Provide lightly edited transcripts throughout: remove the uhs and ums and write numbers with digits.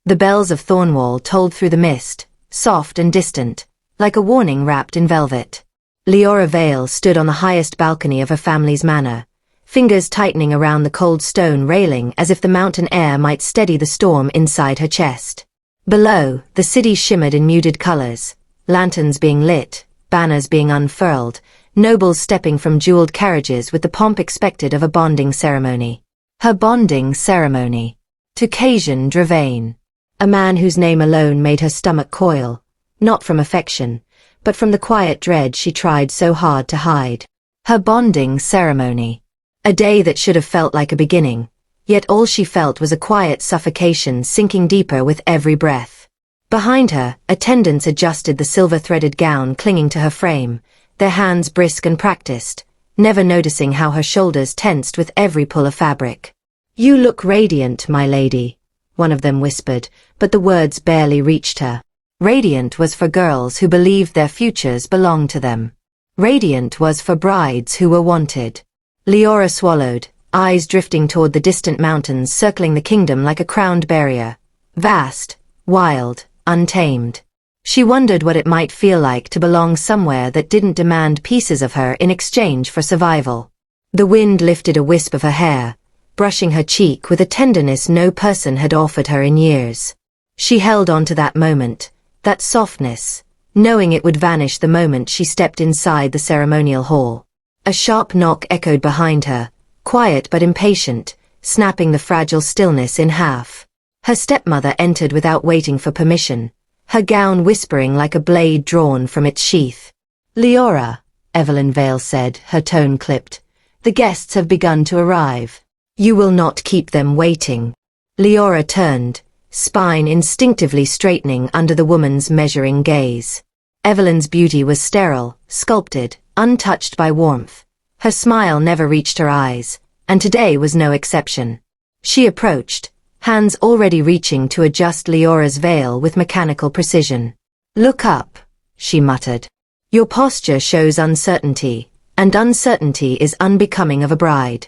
The bells of Thornwall tolled through the mist, soft and distant, like a warning wrapped in velvet. Liora Vale stood on the highest balcony of her family's manor, fingers tightening around the cold stone railing as if the mountain air might steady the storm inside her chest. Below, the city shimmered in muted colors, lanterns being lit, banners being unfurled, nobles stepping from jeweled carriages with the pomp expected of a bonding ceremony. Her bonding ceremony. To Casien Dravain, a man whose name alone made her stomach coil, not from affection, but from the quiet dread she tried so hard to hide. Her bonding ceremony. A day that should have felt like a beginning, yet all she felt was a quiet suffocation sinking deeper with every breath. Behind her, attendants adjusted the silver-threaded gown clinging to her frame, their hands brisk and practiced, never noticing how her shoulders tensed with every pull of fabric. "You look radiant, my lady," one of them whispered, but the words barely reached her. Radiant was for girls who believed their futures belonged to them. Radiant was for brides who were wanted. Liora swallowed, eyes drifting toward the distant mountains circling the kingdom like a crowned barrier. Vast, wild, untamed. She wondered what it might feel like to belong somewhere that didn't demand pieces of her in exchange for survival. The wind lifted a wisp of her hair, brushing her cheek with a tenderness no person had offered her in years. She held on to that moment, that softness, knowing it would vanish the moment she stepped inside the ceremonial hall. A sharp knock echoed behind her, quiet but impatient, snapping the fragile stillness in half. Her stepmother entered without waiting for permission, her gown whispering like a blade drawn from its sheath. "Liora," Evelyn Vale said, her tone clipped, "the guests have begun to arrive. You will not keep them waiting." Liora turned, spine instinctively straightening under the woman's measuring gaze. Evelyn's beauty was sterile, sculpted, untouched by warmth. Her smile never reached her eyes, and today was no exception. She approached, hands already reaching to adjust Liora's veil with mechanical precision. "Look up," she muttered. "Your posture shows uncertainty, and uncertainty is unbecoming of a bride."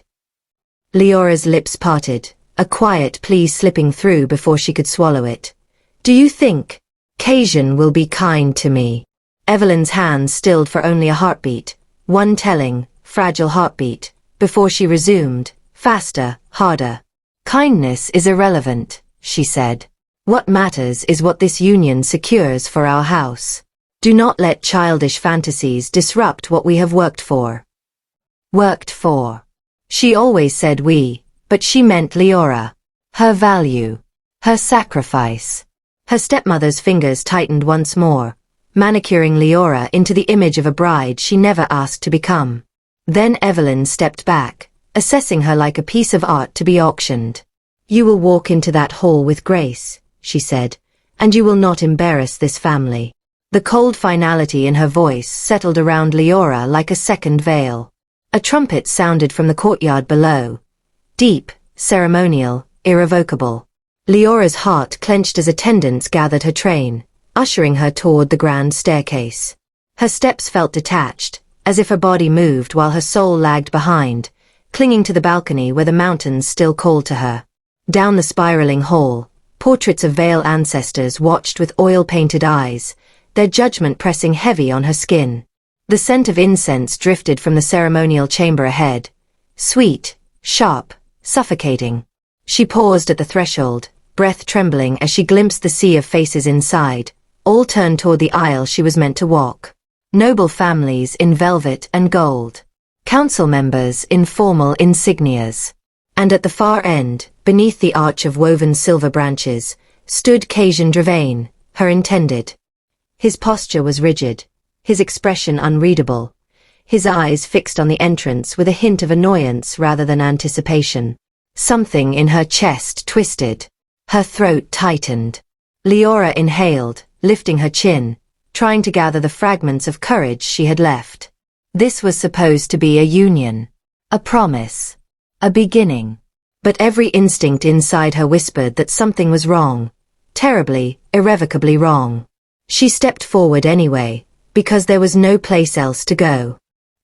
Liora's lips parted, a quiet plea slipping through before she could swallow it. "Do you think Casien will be kind to me?" Evelyn's hands stilled for only a heartbeat, one telling, fragile heartbeat, before she resumed, faster, harder. "Kindness is irrelevant," she said. "What matters is what this union secures for our house. Do not let childish fantasies disrupt what we have worked for." Worked for. She always said we, but she meant Liora. Her value. Her sacrifice. Her stepmother's fingers tightened once more, manicuring Liora into the image of a bride she never asked to become. Then Evelyn stepped back, assessing her like a piece of art to be auctioned. "You will walk into that hall with grace," she said, "and you will not embarrass this family." The cold finality in her voice settled around Liora like a second veil. A trumpet sounded from the courtyard below. Deep, ceremonial, irrevocable. Liora's heart clenched as attendants gathered her train, ushering her toward the grand staircase. Her steps felt detached, as if her body moved while her soul lagged behind, clinging to the balcony where the mountains still called to her. Down the spiraling hall, portraits of Vale ancestors watched with oil-painted eyes, their judgment pressing heavy on her skin. The scent of incense drifted from the ceremonial chamber ahead, sweet, sharp, suffocating. She paused at the threshold, breath trembling as she glimpsed the sea of faces inside, all turned toward the aisle she was meant to walk. Noble families in velvet and gold. Council members in formal insignias. And at the far end, beneath the arch of woven silver branches, stood Casien Dravain, her intended. His posture was rigid, his expression unreadable, his eyes fixed on the entrance with a hint of annoyance rather than anticipation. Something in her chest twisted. Her throat tightened. Liora inhaled, lifting her chin, trying to gather the fragments of courage she had left. This was supposed to be a union, a promise, a beginning. But every instinct inside her whispered that something was wrong, terribly, irrevocably wrong. She stepped forward anyway, because there was no place else to go.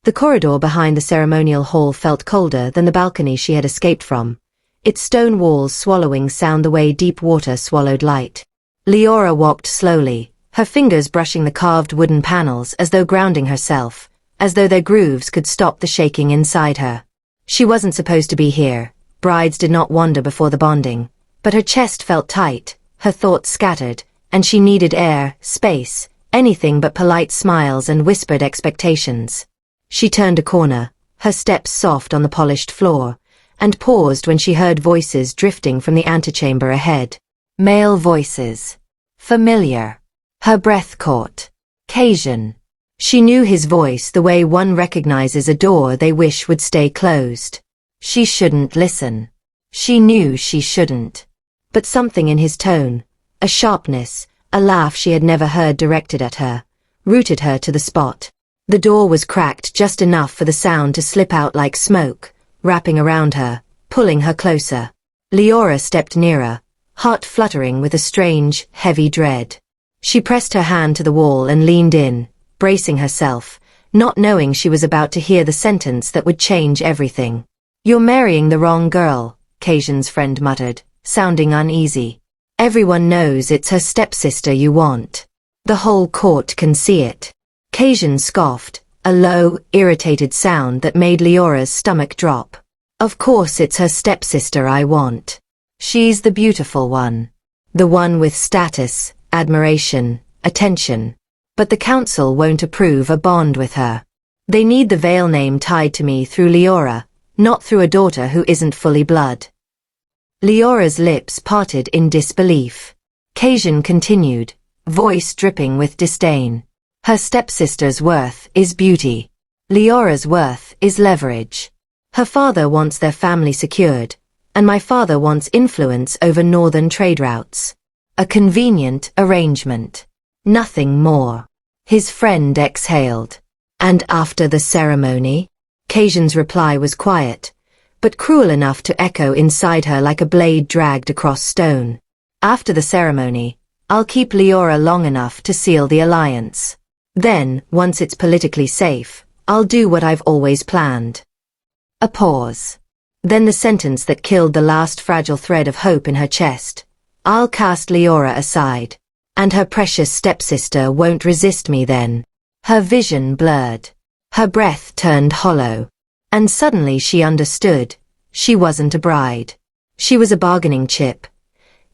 The corridor behind the ceremonial hall felt colder than the balcony she had escaped from, its stone walls swallowing sound the way deep water swallowed light. Liora walked slowly, her fingers brushing the carved wooden panels as though grounding herself, as though their grooves could stop the shaking inside her. She wasn't supposed to be here. Brides did not wander before the bonding. But her chest felt tight, her thoughts scattered, and she needed air, space, anything but polite smiles and whispered expectations. She turned a corner, her steps soft on the polished floor, and paused when she heard voices drifting from the antechamber ahead. Male voices. Familiar. Her breath caught. Casien. She knew his voice the way one recognizes a door they wish would stay closed. She shouldn't listen. She knew she shouldn't. But something in his tone, a sharpness, a laugh she had never heard directed at her, rooted her to the spot. The door was cracked just enough for the sound to slip out like smoke, wrapping around her, pulling her closer. Liora stepped nearer, heart fluttering with a strange, heavy dread. She pressed her hand to the wall and leaned in, bracing herself, not knowing she was about to hear the sentence that would change everything. "You're marrying the wrong girl," Casien's friend muttered, sounding uneasy. "Everyone knows it's her stepsister you want. The whole court can see it." Casien scoffed, a low, irritated sound that made Liora's stomach drop. "Of course it's her stepsister I want. She's the beautiful one. The one with status, admiration, attention. But the council won't approve a bond with her. They need the veil name tied to me through Liora, not through a daughter who isn't fully blood." Liora's lips parted in disbelief. Casien continued, voice dripping with disdain. "Her stepsister's worth is beauty. Liora's worth is leverage. Her father wants their family secured, and my father wants influence over northern trade routes. A convenient arrangement. Nothing more." His friend exhaled. "And after the ceremony?" Casien's reply was quiet, but cruel enough to echo inside her like a blade dragged across stone. "After the ceremony, I'll keep Liora long enough to seal the alliance. Then, once it's politically safe, I'll do what I've always planned." A pause. Then the sentence that killed the last fragile thread of hope in her chest. "I'll cast Liora aside. And her precious stepsister won't resist me then." Her vision blurred. Her breath turned hollow. And suddenly she understood. She wasn't a bride. She was a bargaining chip,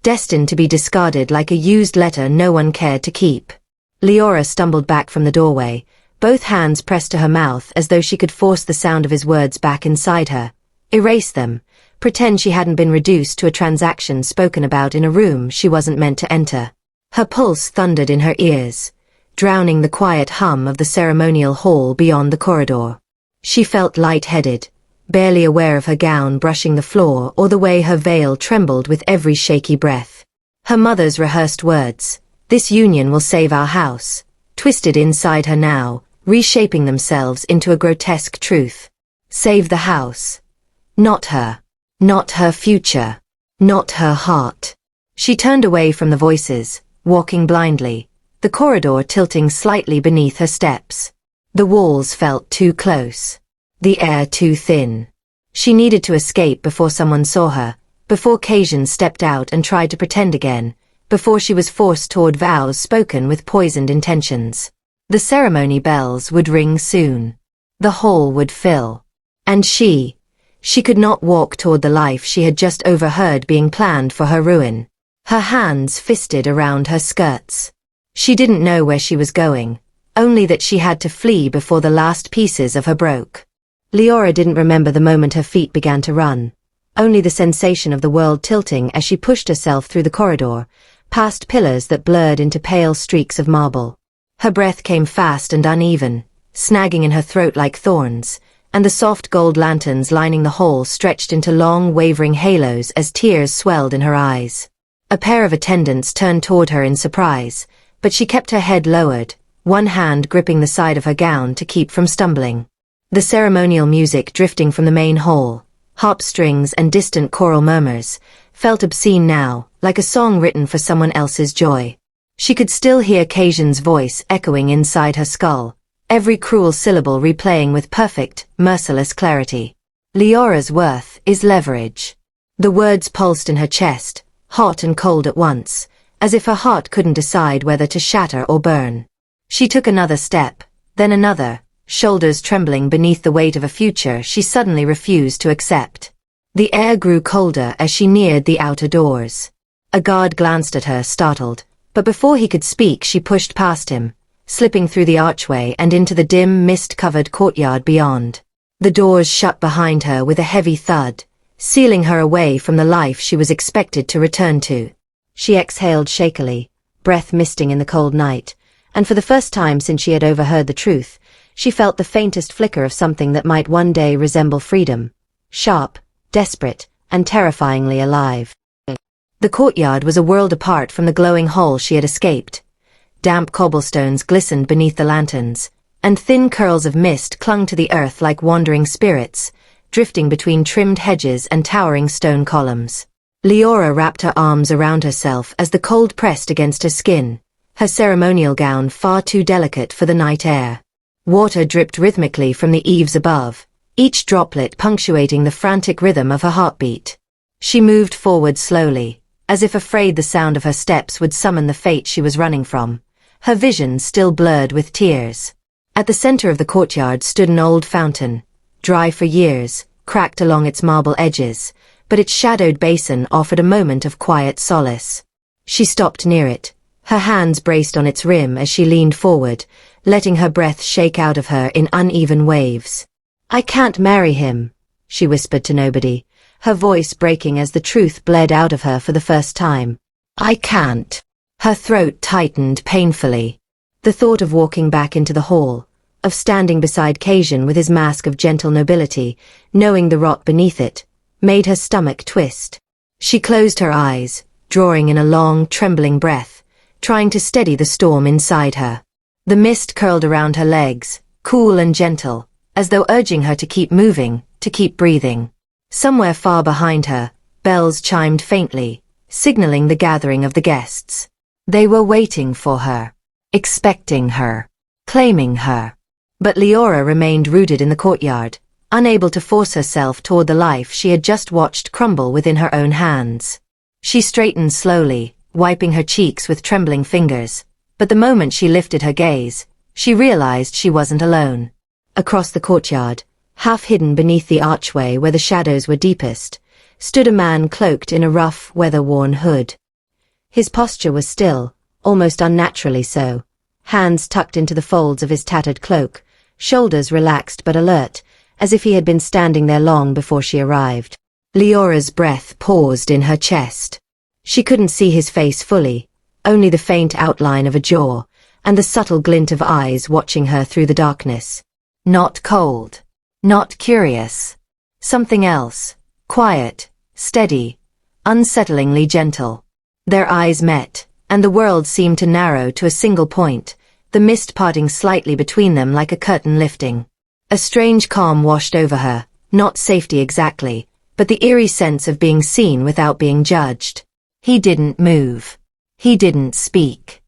destined to be discarded like a used letter no one cared to keep. Liora stumbled back from the doorway, both hands pressed to her mouth as though she could force the sound of his words back inside her, erase them, pretend she hadn't been reduced to a transaction spoken about in a room she wasn't meant to enter. Her pulse thundered in her ears, drowning the quiet hum of the ceremonial hall beyond the corridor. She felt light-headed, barely aware of her gown brushing the floor or the way her veil trembled with every shaky breath. Her mother's rehearsed words, "This union will save our house," twisted inside her now, reshaping themselves into a grotesque truth. Save the house. Not her. Not her future. Not her heart. She turned away from the voices, walking blindly, the corridor tilting slightly beneath her steps. The walls felt too close, the air too thin. She needed to escape before someone saw her, before Casien stepped out and tried to pretend again, before she was forced toward vows spoken with poisoned intentions. The ceremony bells would ring soon. The hall would fill. And she could not walk toward the life she had just overheard being planned for her ruin. Her hands fisted around her skirts. She didn't know where she was going, only that she had to flee before the last pieces of her broke. Liora didn't remember the moment her feet began to run, only the sensation of the world tilting as she pushed herself through the corridor, past pillars that blurred into pale streaks of marble. Her breath came fast and uneven, snagging in her throat like thorns, and the soft gold lanterns lining the hall stretched into long, wavering halos as tears swelled in her eyes. A pair of attendants turned toward her in surprise, but she kept her head lowered, one hand gripping the side of her gown to keep from stumbling. The ceremonial music drifting from the main hall, harp strings and distant choral murmurs, felt obscene now, like a song written for someone else's joy. She could still hear Casien's voice echoing inside her skull, every cruel syllable replaying with perfect, merciless clarity. Liora's worth is leverage. The words pulsed in her chest, hot and cold at once, as if her heart couldn't decide whether to shatter or burn. She took another step, then another, shoulders trembling beneath the weight of a future she suddenly refused to accept. The air grew colder as she neared the outer doors. A guard glanced at her, startled, but before he could speak she pushed past him, slipping through the archway and into the dim, mist-covered courtyard beyond. The doors shut behind her with a heavy thud, sealing her away from the life she was expected to return to. She exhaled shakily, breath misting in the cold night, and for the first time since she had overheard the truth, she felt the faintest flicker of something that might one day resemble freedom. Sharp, desperate, and terrifyingly alive. The courtyard was a world apart from the glowing hall she had escaped. Damp cobblestones glistened beneath the lanterns, and thin curls of mist clung to the earth like wandering spirits, drifting between trimmed hedges and towering stone columns. Liora wrapped her arms around herself as the cold pressed against her skin, her ceremonial gown far too delicate for the night air. Water dripped rhythmically from the eaves above, each droplet punctuating the frantic rhythm of her heartbeat. She moved forward slowly, as if afraid the sound of her steps would summon the fate she was running from, her vision still blurred with tears. At the center of the courtyard stood an old fountain, dry for years, cracked along its marble edges, but its shadowed basin offered a moment of quiet solace. She stopped near it, her hands braced on its rim as she leaned forward, letting her breath shake out of her in uneven waves. "I can't marry him," she whispered to nobody, her voice breaking as the truth bled out of her for the first time. "I can't." Her throat tightened painfully. The thought of walking back into the hall, of standing beside Casien with his mask of gentle nobility, knowing the rot beneath it, made her stomach twist. She closed her eyes, drawing in a long, trembling breath, trying to steady the storm inside her. The mist curled around her legs, cool and gentle, as though urging her to keep moving, to keep breathing. Somewhere far behind her, bells chimed faintly, signaling the gathering of the guests. They were waiting for her, expecting her, claiming her. But Liora remained rooted in the courtyard, unable to force herself toward the life she had just watched crumble within her own hands. She straightened slowly, wiping her cheeks with trembling fingers, but the moment she lifted her gaze, she realized she wasn't alone. Across the courtyard, half hidden beneath the archway where the shadows were deepest, stood a man cloaked in a rough, weather-worn hood. His posture was still, almost unnaturally so, hands tucked into the folds of his tattered cloak, shoulders relaxed but alert, as if he had been standing there long before she arrived. Liora's breath paused in her chest. She couldn't see his face fully, only the faint outline of a jaw, and the subtle glint of eyes watching her through the darkness. Not cold. Not curious. Something else. Quiet, steady, unsettlingly gentle. Their eyes met, and the world seemed to narrow to a single point, the mist parting slightly between them like a curtain lifting. A strange calm washed over her, not safety exactly, but the eerie sense of being seen without being judged. He didn't move. He didn't speak.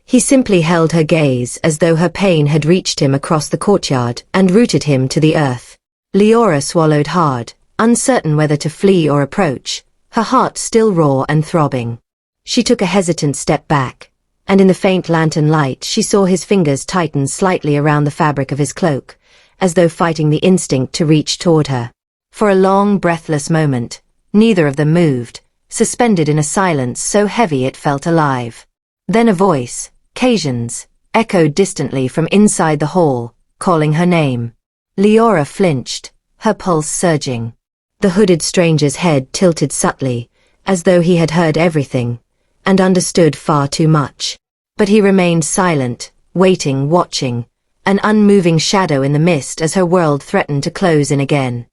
He simply held her gaze as though her pain had reached him across the courtyard and rooted him to the earth. Liora swallowed hard, uncertain whether to flee or approach, her heart still raw and throbbing. She took a hesitant step back, and in the faint lantern light she saw his fingers tighten slightly around the fabric of his cloak, as though fighting the instinct to reach toward her. For a long, breathless moment, neither of them moved, suspended in a silence so heavy it felt alive. Then a voice, Casien's, echoed distantly from inside the hall, calling her name. Liora flinched, her pulse surging. The hooded stranger's head tilted subtly, as though he had heard everything, and understood far too much. But he remained silent, waiting, watching, an unmoving shadow in the mist as her world threatened to close in again.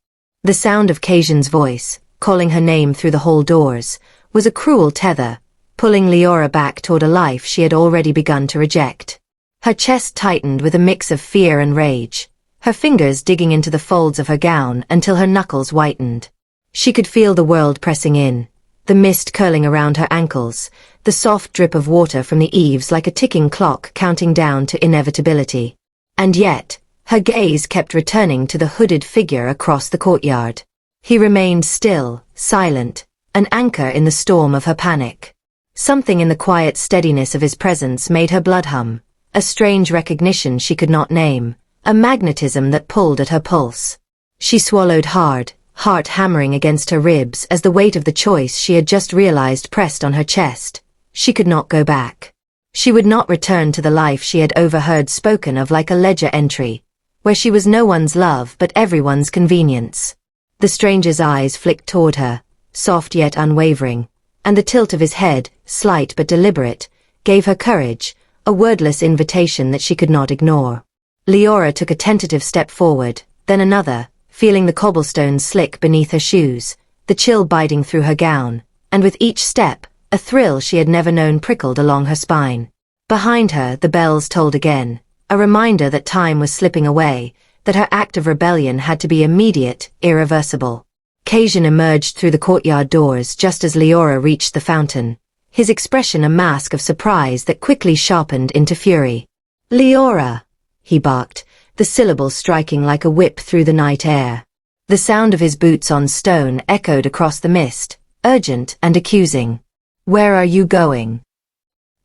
The sound of Casien's voice, calling her name through the hall doors, was a cruel tether, pulling Liora back toward a life she had already begun to reject. Her chest tightened with a mix of fear and rage, her fingers digging into the folds of her gown until her knuckles whitened. She could feel the world pressing in, the mist curling around her ankles, the soft drip of water from the eaves like a ticking clock counting down to inevitability. And yet, her gaze kept returning to the hooded figure across the courtyard. He remained still, silent, an anchor in the storm of her panic. Something in the quiet steadiness of his presence made her blood hum, a strange recognition she could not name, a magnetism that pulled at her pulse. She swallowed hard, heart hammering against her ribs as the weight of the choice she had just realized pressed on her chest. She could not go back. She would not return to the life she had overheard spoken of like a ledger entry, where she was no one's love but everyone's convenience. The stranger's eyes flicked toward her, soft yet unwavering, and the tilt of his head, slight but deliberate, gave her courage, a wordless invitation that she could not ignore. Liora took a tentative step forward, then another, feeling the cobblestones slick beneath her shoes, the chill biting through her gown, and with each step, a thrill she had never known prickled along her spine. Behind her, the bells tolled again, a reminder that time was slipping away, that her act of rebellion had to be immediate, irreversible. Casien emerged through the courtyard doors just as Liora reached the fountain, his expression a mask of surprise that quickly sharpened into fury. "Liora!" he barked, the syllable striking like a whip through the night air. The sound of his boots on stone echoed across the mist, urgent and accusing. "Where are you going?"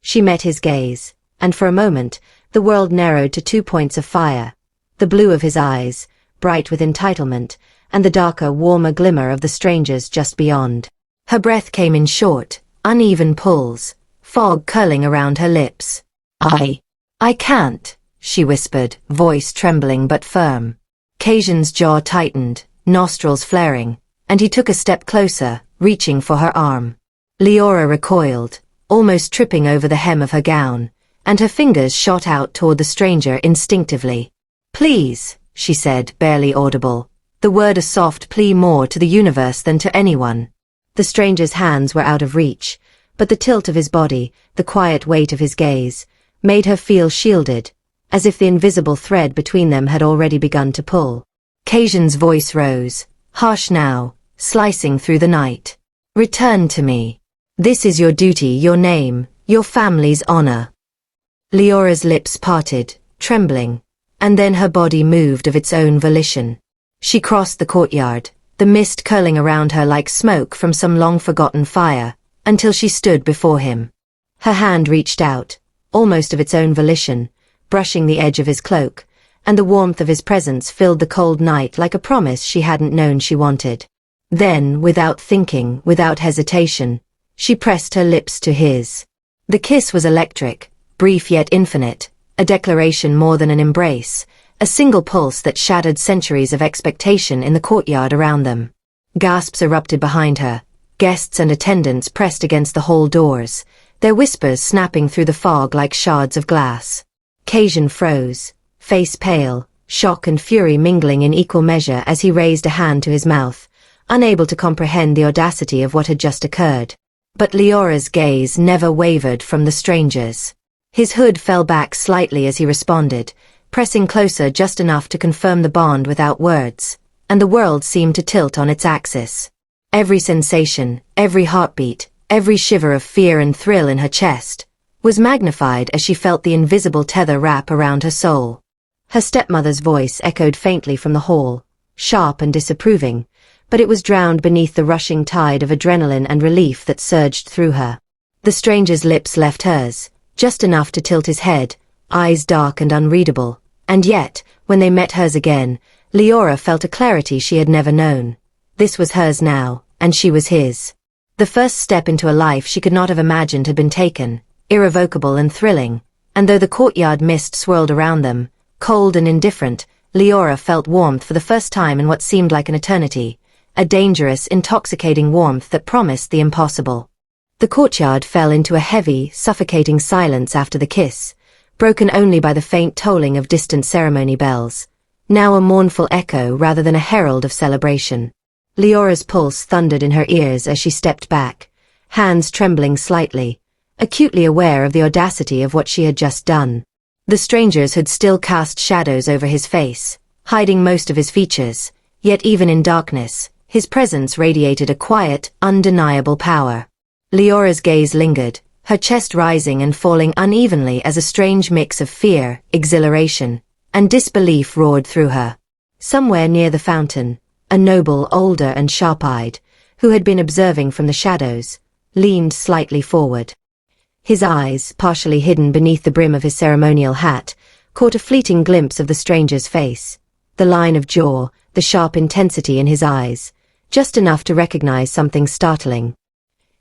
She met his gaze, and for a moment, the world narrowed to 2 points of fire, the blue of his eyes, bright with entitlement, and the darker, warmer glimmer of the stranger's just beyond. Her breath came in short, uneven pulls, fog curling around her lips. I can't," she whispered, voice trembling but firm. Casien's jaw tightened, nostrils flaring, and he took a step closer, reaching for her arm. Liora recoiled, almost tripping over the hem of her gown, and her fingers shot out toward the stranger instinctively. "Please," she said, barely audible, the word a soft plea more to the universe than to anyone. The stranger's hands were out of reach, but the tilt of his body, the quiet weight of his gaze, made her feel shielded, as if the invisible thread between them had already begun to pull. Casien's voice rose, harsh now, slicing through the night. "Return to me. This is your duty, your name, your family's honor." Liora's lips parted, trembling, and then her body moved of its own volition. She crossed the courtyard, the mist curling around her like smoke from some long-forgotten fire, until she stood before him. Her hand reached out, almost of its own volition, brushing the edge of his cloak, and the warmth of his presence filled the cold night like a promise she hadn't known she wanted. Then, without thinking, without hesitation, she pressed her lips to his. The kiss was electric, brief yet infinite, a declaration more than an embrace, a single pulse that shattered centuries of expectation in the courtyard around them. Gasps erupted behind her, guests and attendants pressed against the hall doors, their whispers snapping through the fog like shards of glass. Casien froze, face pale, shock and fury mingling in equal measure as he raised a hand to his mouth, unable to comprehend the audacity of what had just occurred. But Liora's gaze never wavered from the stranger's. His hood fell back slightly as he responded, pressing closer just enough to confirm the bond without words, and the world seemed to tilt on its axis. Every sensation, every heartbeat, every shiver of fear and thrill in her chest, was magnified as she felt the invisible tether wrap around her soul. Her stepmother's voice echoed faintly from the hall, sharp and disapproving, but it was drowned beneath the rushing tide of adrenaline and relief that surged through her. The stranger's lips left hers, just enough to tilt his head, eyes dark and unreadable, and yet, when they met hers again, Liora felt a clarity she had never known. This was hers now, and she was his. The first step into a life she could not have imagined had been taken, irrevocable and thrilling, and though the courtyard mist swirled around them, cold and indifferent, Liora felt warmth for the first time in what seemed like an eternity, a dangerous, intoxicating warmth that promised the impossible. The courtyard fell into a heavy, suffocating silence after the kiss, broken only by the faint tolling of distant ceremony bells, now a mournful echo rather than a herald of celebration. Liora's pulse thundered in her ears as she stepped back, hands trembling slightly, acutely aware of the audacity of what she had just done. The stranger's had still cast shadows over his face, hiding most of his features, yet even in darkness, his presence radiated a quiet, undeniable power. Liora's gaze lingered, her chest rising and falling unevenly as a strange mix of fear, exhilaration, and disbelief roared through her. Somewhere near the fountain, a noble older and sharp-eyed, who had been observing from the shadows, leaned slightly forward. His eyes, partially hidden beneath the brim of his ceremonial hat, caught a fleeting glimpse of the stranger's face. The line of jaw, the sharp intensity in his eyes, just enough to recognize something startling.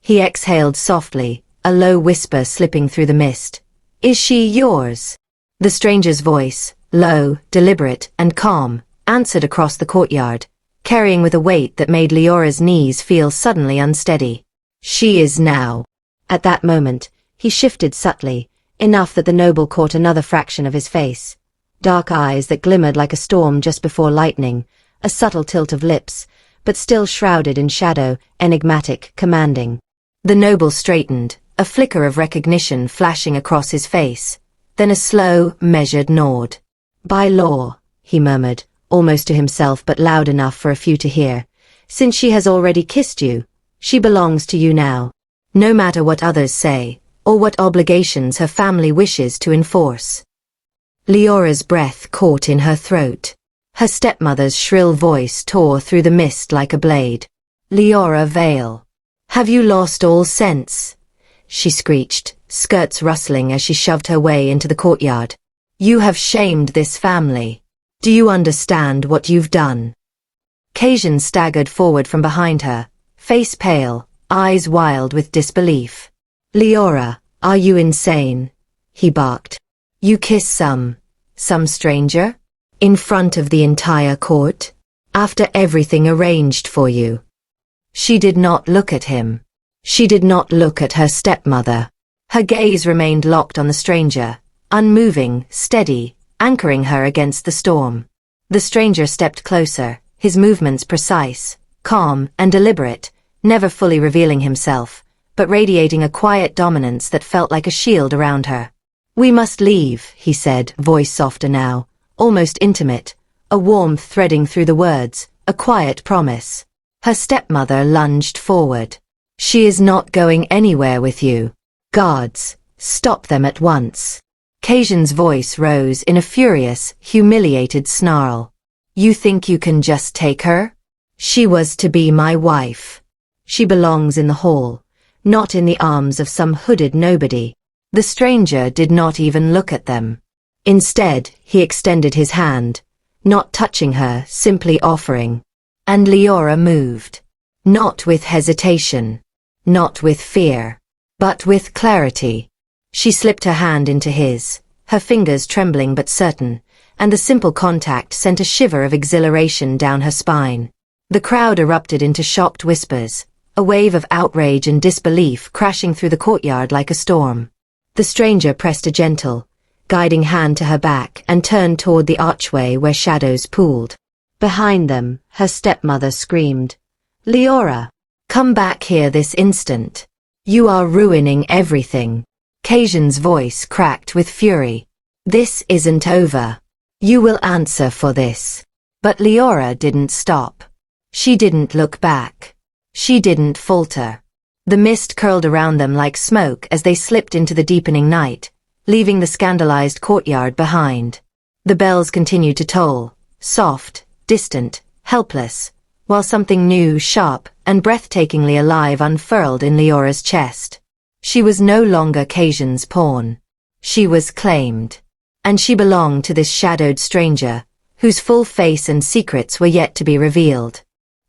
He exhaled softly, a low whisper slipping through the mist. "Is she yours?" The stranger's voice, low, deliberate, and calm, answered across the courtyard, carrying with a weight that made Liora's knees feel suddenly unsteady. "She is now." At that moment, he shifted subtly, enough that the noble caught another fraction of his face. Dark eyes that glimmered like a storm just before lightning, a subtle tilt of lips, but still shrouded in shadow, enigmatic, commanding. The noble straightened, a flicker of recognition flashing across his face, then a slow, measured nod. "By law," he murmured, almost to himself but loud enough for a few to hear, "since she has already kissed you, she belongs to you now. No matter what others say, or what obligations her family wishes to enforce." Liora's breath caught in her throat. Her stepmother's shrill voice tore through the mist like a blade. "Liora Vale, have you lost all sense?" she screeched, skirts rustling as she shoved her way into the courtyard. "You have shamed this family. Do you understand what you've done?" Casien staggered forward from behind her, face pale, eyes wild with disbelief. "Liora, are you insane?" he barked. "You kiss some stranger? In front of the entire court? After everything arranged for you?" She did not look at him. She did not look at her stepmother. Her gaze remained locked on the stranger, unmoving, steady, anchoring her against the storm. The stranger stepped closer, his movements precise, calm, and deliberate, never fully revealing himself, but radiating a quiet dominance that felt like a shield around her. "We must leave," he said, voice softer now, almost intimate, a warmth threading through the words, a quiet promise. Her stepmother lunged forward. "She is not going anywhere with you. Guards, stop them at once." Casien's voice rose in a furious, humiliated snarl. "You think you can just take her? She was to be my wife. She belongs in the hall, not in the arms of some hooded nobody." The stranger did not even look at them. Instead, he extended his hand, not touching her, simply offering. And Liora moved. Not with hesitation, not with fear, but with clarity. She slipped her hand into his, her fingers trembling but certain, and the simple contact sent a shiver of exhilaration down her spine. The crowd erupted into shocked whispers, a wave of outrage and disbelief crashing through the courtyard like a storm. The stranger pressed a gentle, guiding hand to her back and turned toward the archway where shadows pooled. Behind them, her stepmother screamed, "Liora, come back here this instant. You are ruining everything." Casien's voice cracked with fury. "This isn't over. You will answer for this." But Liora didn't stop. She didn't look back. She didn't falter. The mist curled around them like smoke as they slipped into the deepening night, leaving the scandalized courtyard behind. The bells continued to toll, soft, distant, helpless, while something new, sharp, and breathtakingly alive unfurled in Liora's chest. She was no longer Casien's pawn. She was claimed. And she belonged to this shadowed stranger, whose full face and secrets were yet to be revealed.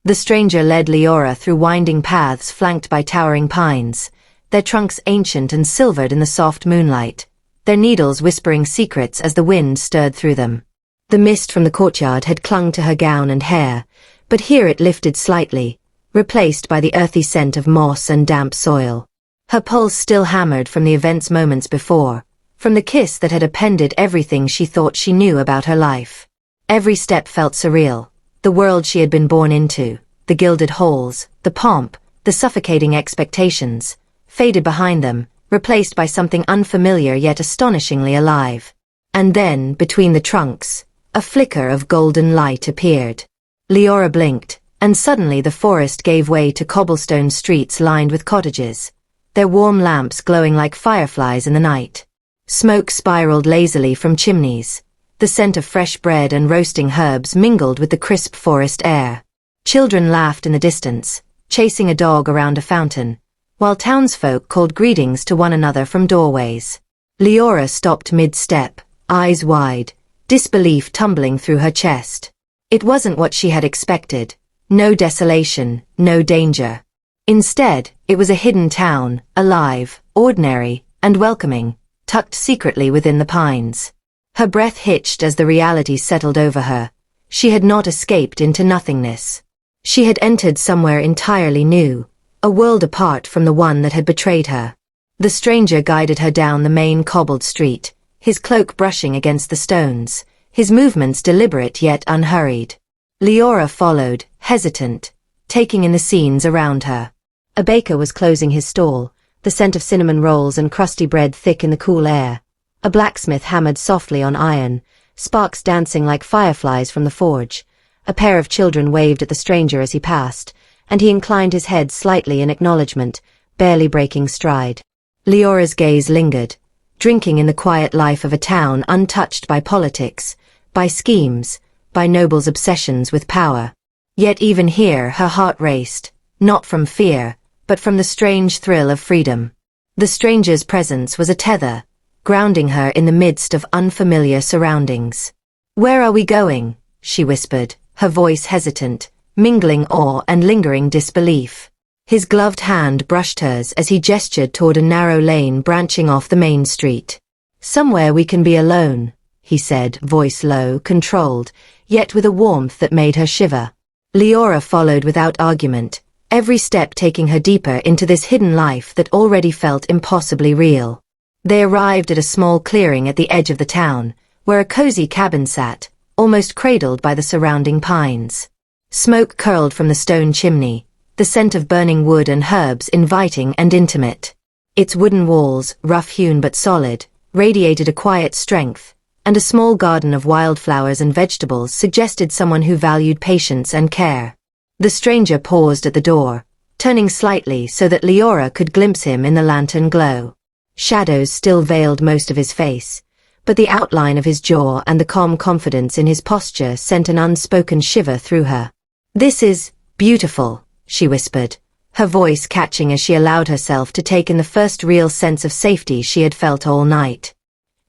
The stranger led Liora through winding paths flanked by towering pines, their trunks ancient and silvered in the soft moonlight, their needles whispering secrets as the wind stirred through them. The mist from the courtyard had clung to her gown and hair, but here it lifted slightly, replaced by the earthy scent of moss and damp soil. Her pulse still hammered from the events moments before, from the kiss that had upended everything she thought she knew about her life. Every step felt surreal, the world she had been born into, the gilded halls, the pomp, the suffocating expectations, faded behind them, replaced by something unfamiliar yet astonishingly alive. And then, between the trunks, a flicker of golden light appeared. Liora blinked, and suddenly the forest gave way to cobblestone streets lined with cottages, their warm lamps glowing like fireflies in the night. Smoke spiraled lazily from chimneys. The scent of fresh bread and roasting herbs mingled with the crisp forest air. Children laughed in the distance, chasing a dog around a fountain, while townsfolk called greetings to one another from doorways. Liora stopped mid-step, eyes wide, disbelief tumbling through her chest. It wasn't what she had expected. No desolation, no danger. Instead, it was a hidden town, alive, ordinary, and welcoming, tucked secretly within the pines. Her breath hitched as the reality settled over her. She had not escaped into nothingness. She had entered somewhere entirely new, a world apart from the one that had betrayed her. The stranger guided her down the main cobbled street, his cloak brushing against the stones, his movements deliberate yet unhurried. Liora followed, hesitant, taking in the scenes around her. A baker was closing his stall, the scent of cinnamon rolls and crusty bread thick in the cool air. A blacksmith hammered softly on iron, sparks dancing like fireflies from the forge. A pair of children waved at the stranger as he passed, and he inclined his head slightly in acknowledgement, barely breaking stride. Liora's gaze lingered, drinking in the quiet life of a town untouched by politics, by schemes, by nobles' obsessions with power. Yet even here her heart raced, not from fear, but from the strange thrill of freedom. The stranger's presence was a tether, grounding her in the midst of unfamiliar surroundings. "Where are we going?" she whispered, her voice hesitant, mingling awe and lingering disbelief. His gloved hand brushed hers as he gestured toward a narrow lane branching off the main street. "Somewhere we can be alone," he said, voice low, controlled, yet with a warmth that made her shiver. Liora followed without argument, every step taking her deeper into this hidden life that already felt impossibly real. They arrived at a small clearing at the edge of the town, where a cozy cabin sat, almost cradled by the surrounding pines. Smoke curled from the stone chimney, the scent of burning wood and herbs inviting and intimate. Its wooden walls, rough-hewn but solid, radiated a quiet strength, and a small garden of wildflowers and vegetables suggested someone who valued patience and care. The stranger paused at the door, turning slightly so that Liora could glimpse him in the lantern glow. Shadows still veiled most of his face, but the outline of his jaw and the calm confidence in his posture sent an unspoken shiver through her. "This is beautiful," she whispered, her voice catching as she allowed herself to take in the first real sense of safety she had felt all night.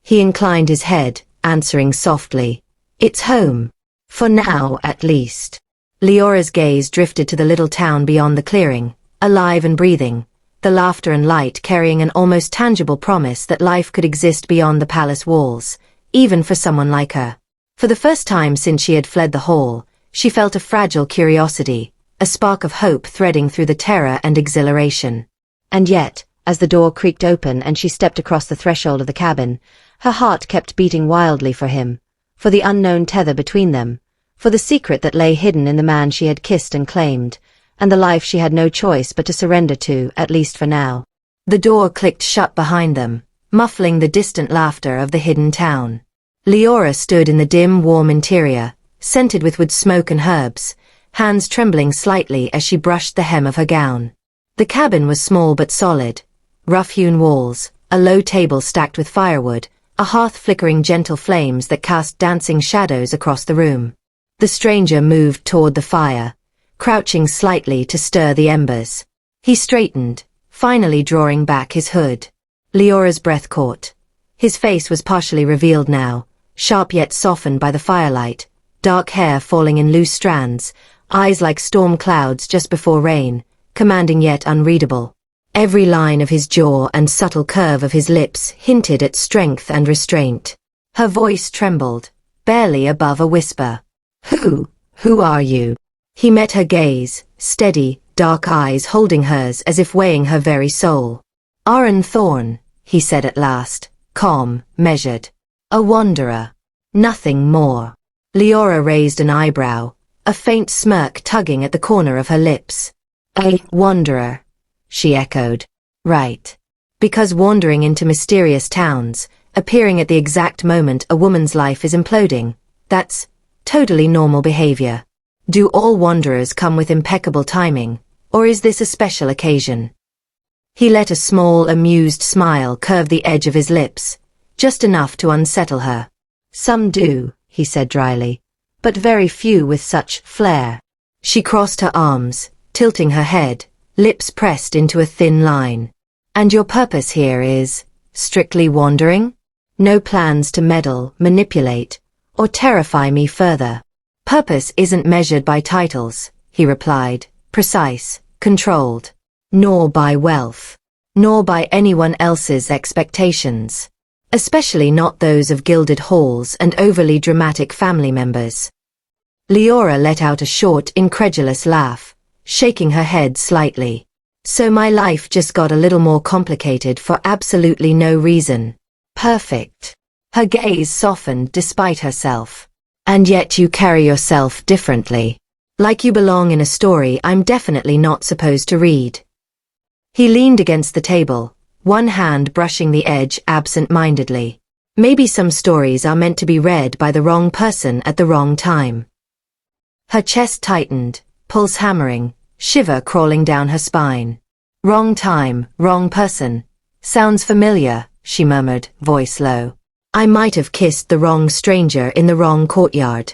He inclined his head, answering softly, "It's home. For now, at least." Liora's gaze drifted to the little town beyond the clearing, alive and breathing, the laughter and light carrying an almost tangible promise that life could exist beyond the palace walls, even for someone like her. For the first time since she had fled the hall, she felt a fragile curiosity, a spark of hope threading through the terror and exhilaration. And yet, as the door creaked open and she stepped across the threshold of the cabin, her heart kept beating wildly for him, for the unknown tether between them, for the secret that lay hidden in the man she had kissed and claimed, and the life she had no choice but to surrender to, at least for now. The door clicked shut behind them, muffling the distant laughter of the hidden town. Liora stood in the dim, warm interior, scented with wood smoke and herbs, hands trembling slightly as she brushed the hem of her gown. The cabin was small but solid, rough-hewn walls, a low table stacked with firewood, a hearth flickering gentle flames that cast dancing shadows across the room. The stranger moved toward the fire, crouching slightly to stir the embers. He straightened, finally drawing back his hood. Liora's breath caught. His face was partially revealed now, sharp yet softened by the firelight, dark hair falling in loose strands, eyes like storm clouds just before rain, commanding yet unreadable. Every line of his jaw and subtle curve of his lips hinted at strength and restraint. Her voice trembled, barely above a whisper. Who are you?" He met her gaze, steady, dark eyes holding hers as if weighing her very soul. "Aren Thorn," he said at last, calm, measured. "A wanderer. Nothing more." Liora raised an eyebrow, a faint smirk tugging at the corner of her lips. "A wanderer," she echoed. "Right. Because wandering into mysterious towns, appearing at the exact moment a woman's life is imploding, that's totally normal behavior. Do all wanderers come with impeccable timing, or is this a special occasion?" He let a small, amused smile curve the edge of his lips, just enough to unsettle her. "Some do," he said dryly, "but very few with such flair." She crossed her arms, tilting her head, lips pressed into a thin line. And your purpose here is strictly wandering? No plans to meddle, manipulate, or terrify me further. Purpose isn't measured by titles, he replied, precise, controlled. Nor by wealth. Nor by anyone else's expectations. Especially not those of gilded halls and overly dramatic family members. Liora let out a short, incredulous laugh, shaking her head slightly. So my life just got a little more complicated for absolutely no reason. Perfect. Her gaze softened despite herself. And yet you carry yourself differently. Like you belong in a story I'm definitely not supposed to read. He leaned against the table, one hand brushing the edge absent-mindedly. Maybe some stories are meant to be read by the wrong person at the wrong time. Her chest tightened, pulse hammering, shiver crawling down her spine. Wrong time, wrong person. Sounds familiar, she murmured, voice low. I might have kissed the wrong stranger in the wrong courtyard.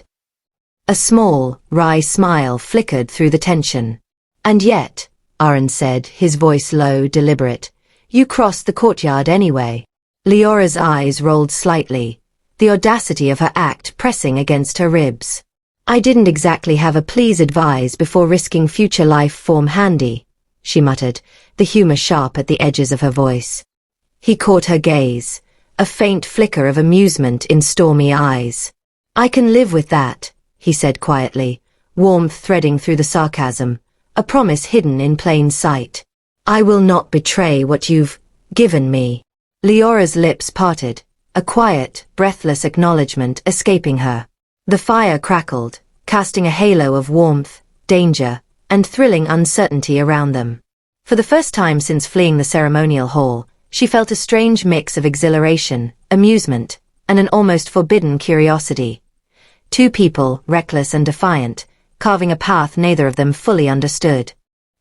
A small, wry smile flickered through the tension. And yet, Aren said, his voice low, deliberate, you crossed the courtyard anyway. Liora's eyes rolled slightly, the audacity of her act pressing against her ribs. I didn't exactly have a please advise before risking future life form handy, she muttered, the humor sharp at the edges of her voice. He caught her gaze, a faint flicker of amusement in stormy eyes. I can live with that, he said quietly, warmth threading through the sarcasm, a promise hidden in plain sight. I will not betray what you've given me. Liora's lips parted, a quiet, breathless acknowledgement escaping her. The fire crackled, casting a halo of warmth, danger, and thrilling uncertainty around them. For the first time since fleeing the ceremonial hall, she felt a strange mix of exhilaration, amusement, and an almost forbidden curiosity. Two people, reckless and defiant, carving a path neither of them fully understood.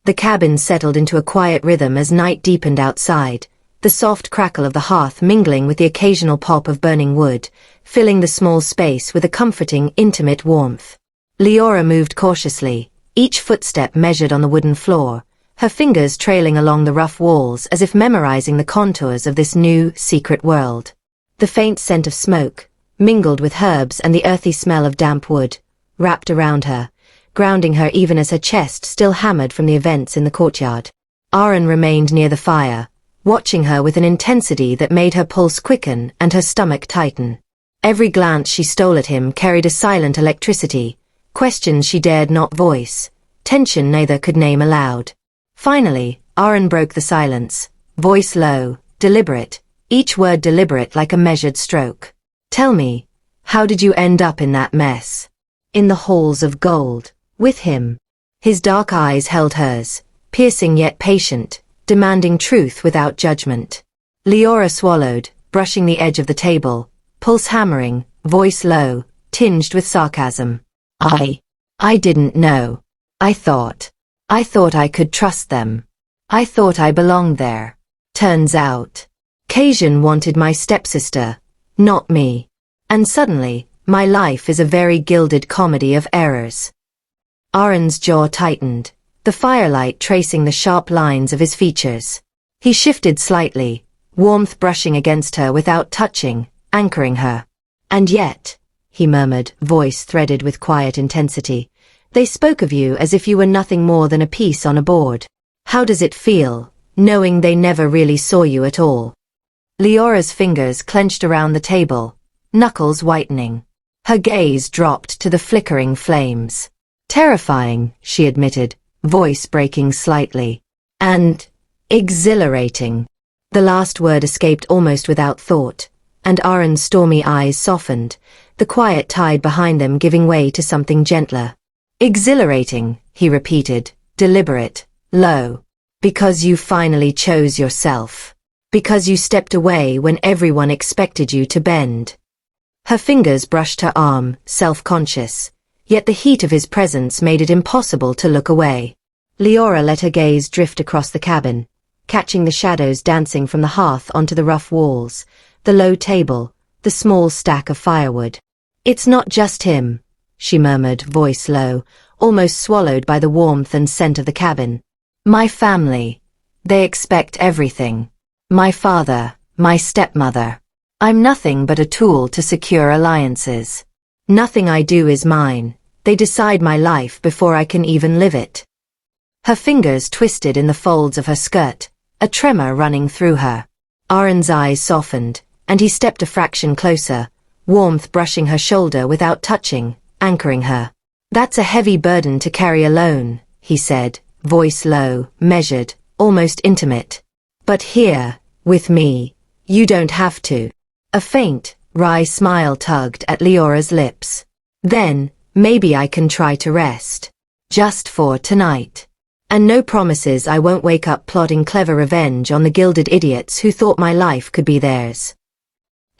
The cabin settled into a quiet rhythm as night deepened outside, the soft crackle of the hearth mingling with the occasional pop of burning wood, filling the small space with a comforting, intimate warmth. Liora moved cautiously, each footstep measured on the wooden floor, her fingers trailing along the rough walls as if memorizing the contours of this new, secret world. The faint scent of smoke, mingled with herbs and the earthy smell of damp wood, wrapped around her, grounding her even as her chest still hammered from the events in the courtyard. Aren remained near the fire, watching her with an intensity that made her pulse quicken and her stomach tighten. Every glance she stole at him carried a silent electricity, questions she dared not voice, tension neither could name aloud. Finally, Aren broke the silence, voice low, deliberate, each word deliberate like a measured stroke. Tell me, how did you end up in that mess? In the halls of gold, with him. His dark eyes held hers, piercing yet patient, demanding truth without judgment. Liora swallowed, brushing the edge of the table, pulse hammering, voice low, tinged with sarcasm. I didn't know. I thought I could trust them. I thought I belonged there. Turns out, Casien wanted my stepsister, not me. And suddenly, my life is a very gilded comedy of errors. Aren's jaw tightened, the firelight tracing the sharp lines of his features. He shifted slightly, warmth brushing against her without touching, anchoring her. And yet, he murmured, voice threaded with quiet intensity, they spoke of you as if you were nothing more than a piece on a board. How does it feel, knowing they never really saw you at all? Liora's fingers clenched around the table, knuckles whitening. Her gaze dropped to the flickering flames. Terrifying, she admitted, voice breaking slightly. And exhilarating. The last word escaped almost without thought, and Aren's stormy eyes softened, the quiet tide behind them giving way to something gentler. Exhilarating, he repeated, deliberate, low. Because you finally chose yourself. Because you stepped away when everyone expected you to bend. Her fingers brushed her arm, self-conscious, yet the heat of his presence made it impossible to look away. Liora let her gaze drift across the cabin, catching the shadows dancing from the hearth onto the rough walls, the low table, the small stack of firewood. It's not just him, she murmured, voice low, almost swallowed by the warmth and scent of the cabin. My family. They expect everything. My father, my stepmother. I'm nothing but a tool to secure alliances. Nothing I do is mine. They decide my life before I can even live it. Her fingers twisted in the folds of her skirt, a tremor running through her. Aren's eyes softened, and he stepped a fraction closer, warmth brushing her shoulder without touching, anchoring her. That's a heavy burden to carry alone, he said, voice low, measured, almost intimate. But here, with me, you don't have to. A faint, wry smile tugged at Liora's lips. Then, maybe I can try to rest. Just for tonight. And no promises I won't wake up plotting clever revenge on the gilded idiots who thought my life could be theirs.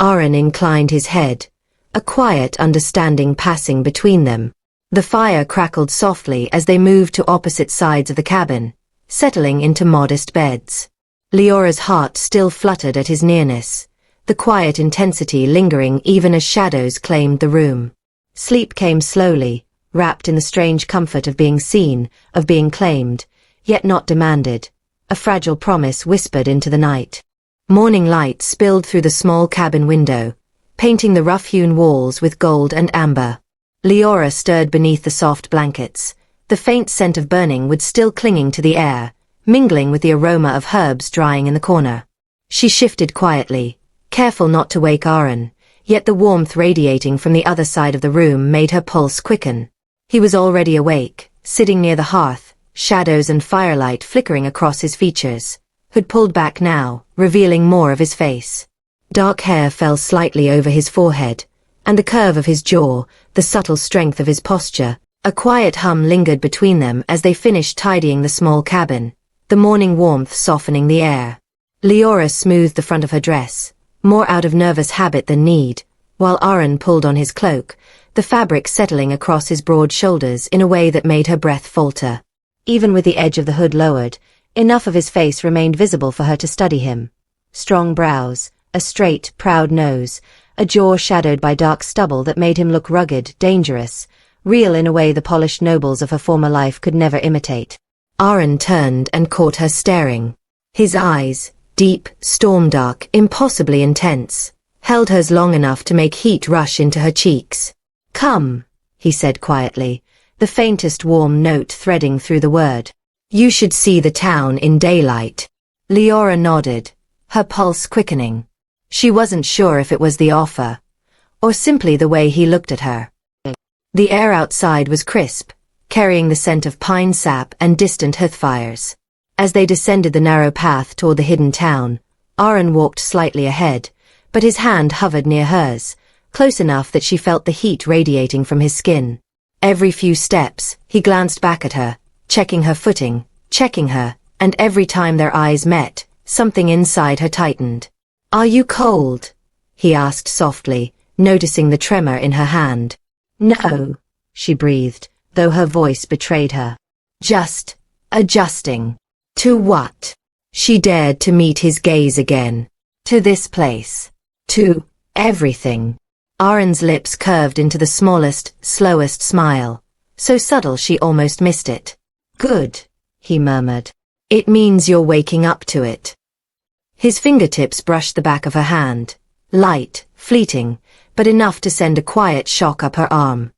Aren inclined his head, a quiet understanding passing between them. The fire crackled softly as they moved to opposite sides of the cabin, settling into modest beds. Liora's heart still fluttered at his nearness, the quiet intensity lingering even as shadows claimed the room. Sleep came slowly, wrapped in the strange comfort of being seen, of being claimed, yet not demanded, a fragile promise whispered into the night. Morning light spilled through the small cabin window, painting the rough-hewn walls with gold and amber. Liora stirred beneath the soft blankets, the faint scent of burning wood still clinging to the air, mingling with the aroma of herbs drying in the corner. She shifted quietly, careful not to wake Aren, yet the warmth radiating from the other side of the room made her pulse quicken. He was already awake, sitting near the hearth, shadows and firelight flickering across his features. Hood pulled back now, revealing more of his face. Dark hair fell slightly over his forehead, and the curve of his jaw, the subtle strength of his posture. A quiet hum lingered between them as they finished tidying the small cabin, the morning warmth softening the air. Liora smoothed the front of her dress, more out of nervous habit than need, while Aren pulled on his cloak, the fabric settling across his broad shoulders in a way that made her breath falter. Even with the edge of the hood lowered, enough of his face remained visible for her to study him. Strong brows, a straight, proud nose, a jaw shadowed by dark stubble that made him look rugged, dangerous, real in a way the polished nobles of her former life could never imitate. Aren turned and caught her staring. His eyes, deep, storm-dark, impossibly intense, held hers long enough to make heat rush into her cheeks. "Come," he said quietly, the faintest warm note threading through the word. "You should see the town in daylight." Liora nodded, her pulse quickening. She wasn't sure if it was the offer, or simply the way he looked at her. The air outside was crisp, carrying the scent of pine sap and distant hearth fires. As they descended the narrow path toward the hidden town, Aren walked slightly ahead, but his hand hovered near hers, close enough that she felt the heat radiating from his skin. Every few steps, he glanced back at her, checking her footing, checking her, and every time their eyes met, something inside her tightened. "Are you cold?" he asked softly, noticing the tremor in her hand. "No," she breathed, though her voice betrayed her. "Just adjusting." "To what?" She dared to meet his gaze again. "To this place. To everything." Aren's lips curved into the smallest, slowest smile, so subtle she almost missed it. "Good," he murmured. "It means you're waking up to it." His fingertips brushed the back of her hand, light, fleeting, but enough to send a quiet shock up her arm.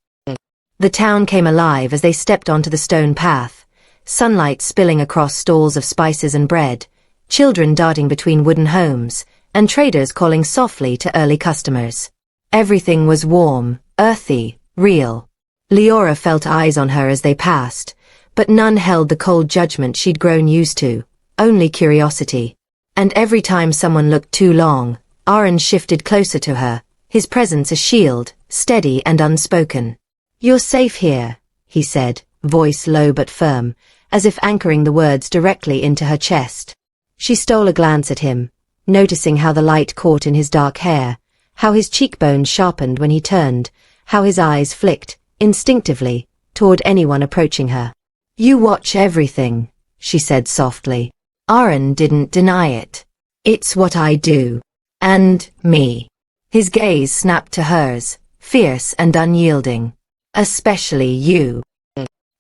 The town came alive as they stepped onto the stone path, sunlight spilling across stalls of spices and bread, children darting between wooden homes, and traders calling softly to early customers. Everything was warm, earthy, real. Liora felt eyes on her as they passed, but none held the cold judgment she'd grown used to, only curiosity. And every time someone looked too long, Aren shifted closer to her, his presence a shield, steady and unspoken. "You're safe here," he said, voice low but firm, as if anchoring the words directly into her chest. She stole a glance at him, noticing how the light caught in his dark hair, how his cheekbones sharpened when he turned, how his eyes flicked, instinctively, toward anyone approaching her. "You watch everything," she said softly. Aren didn't deny it. "It's what I do. And me." His gaze snapped to hers, fierce and unyielding. "Especially you."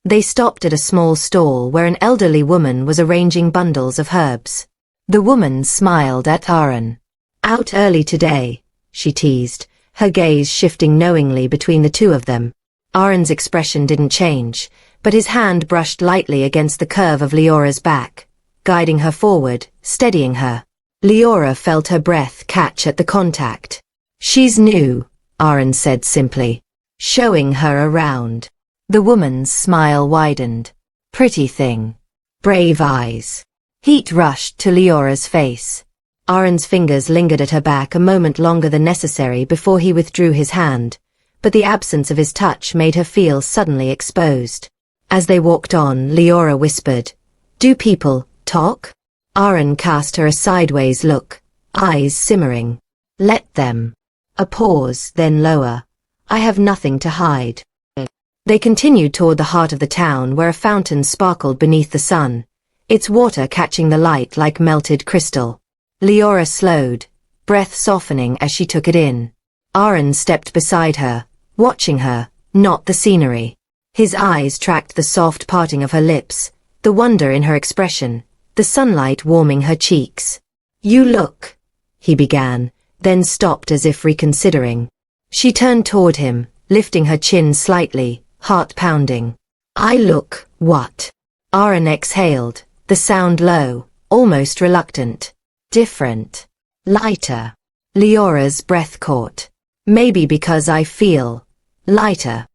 They stopped at a small stall where an elderly woman was arranging bundles of herbs. The woman smiled at Aren. "Out early today," she teased, her gaze shifting knowingly between the two of them. Aren's expression didn't change, but his hand brushed lightly against the curve of Liora's back, guiding her forward, steadying her. Liora felt her breath catch at the contact. "She's new," Aren said simply, showing her around. The woman's smile widened. "Pretty thing. Brave eyes." Heat rushed to Liora's face. Aren's fingers lingered at her back a moment longer than necessary before he withdrew his hand, but the absence of his touch made her feel suddenly exposed. As they walked on, Liora whispered, "Do people talk?" Aren cast her a sideways look, eyes simmering. "Let them." A pause, then lower. "I have nothing to hide." They continued toward the heart of the town where a fountain sparkled beneath the sun, its water catching the light like melted crystal. Liora slowed, breath softening as she took it in. Aren stepped beside her, watching her, not the scenery. His eyes tracked the soft parting of her lips, the wonder in her expression, the sunlight warming her cheeks. "You look," he began, then stopped as if reconsidering. She turned toward him, lifting her chin slightly, heart pounding. "I look, what?" Aren exhaled, the sound low, almost reluctant. "Different. Lighter." Liora's breath caught. "Maybe because I feel lighter."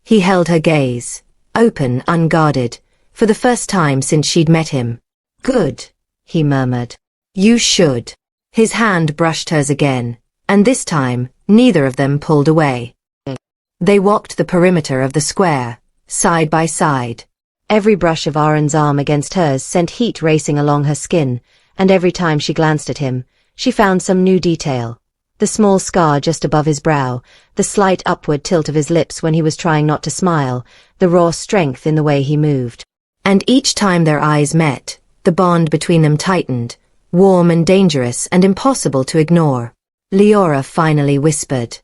He held her gaze, open, unguarded, for the first time since she'd met him. "Good," he murmured. "You should." His hand brushed hers again, and this time, neither of them pulled away. They walked the perimeter of the square, side by side. Every brush of Aren's arm against hers sent heat racing along her skin, and every time she glanced at him, she found some new detail. The small scar just above his brow, the slight upward tilt of his lips when he was trying not to smile, the raw strength in the way he moved. And each time their eyes met, the bond between them tightened, warm and dangerous and impossible to ignore. Liora finally whispered,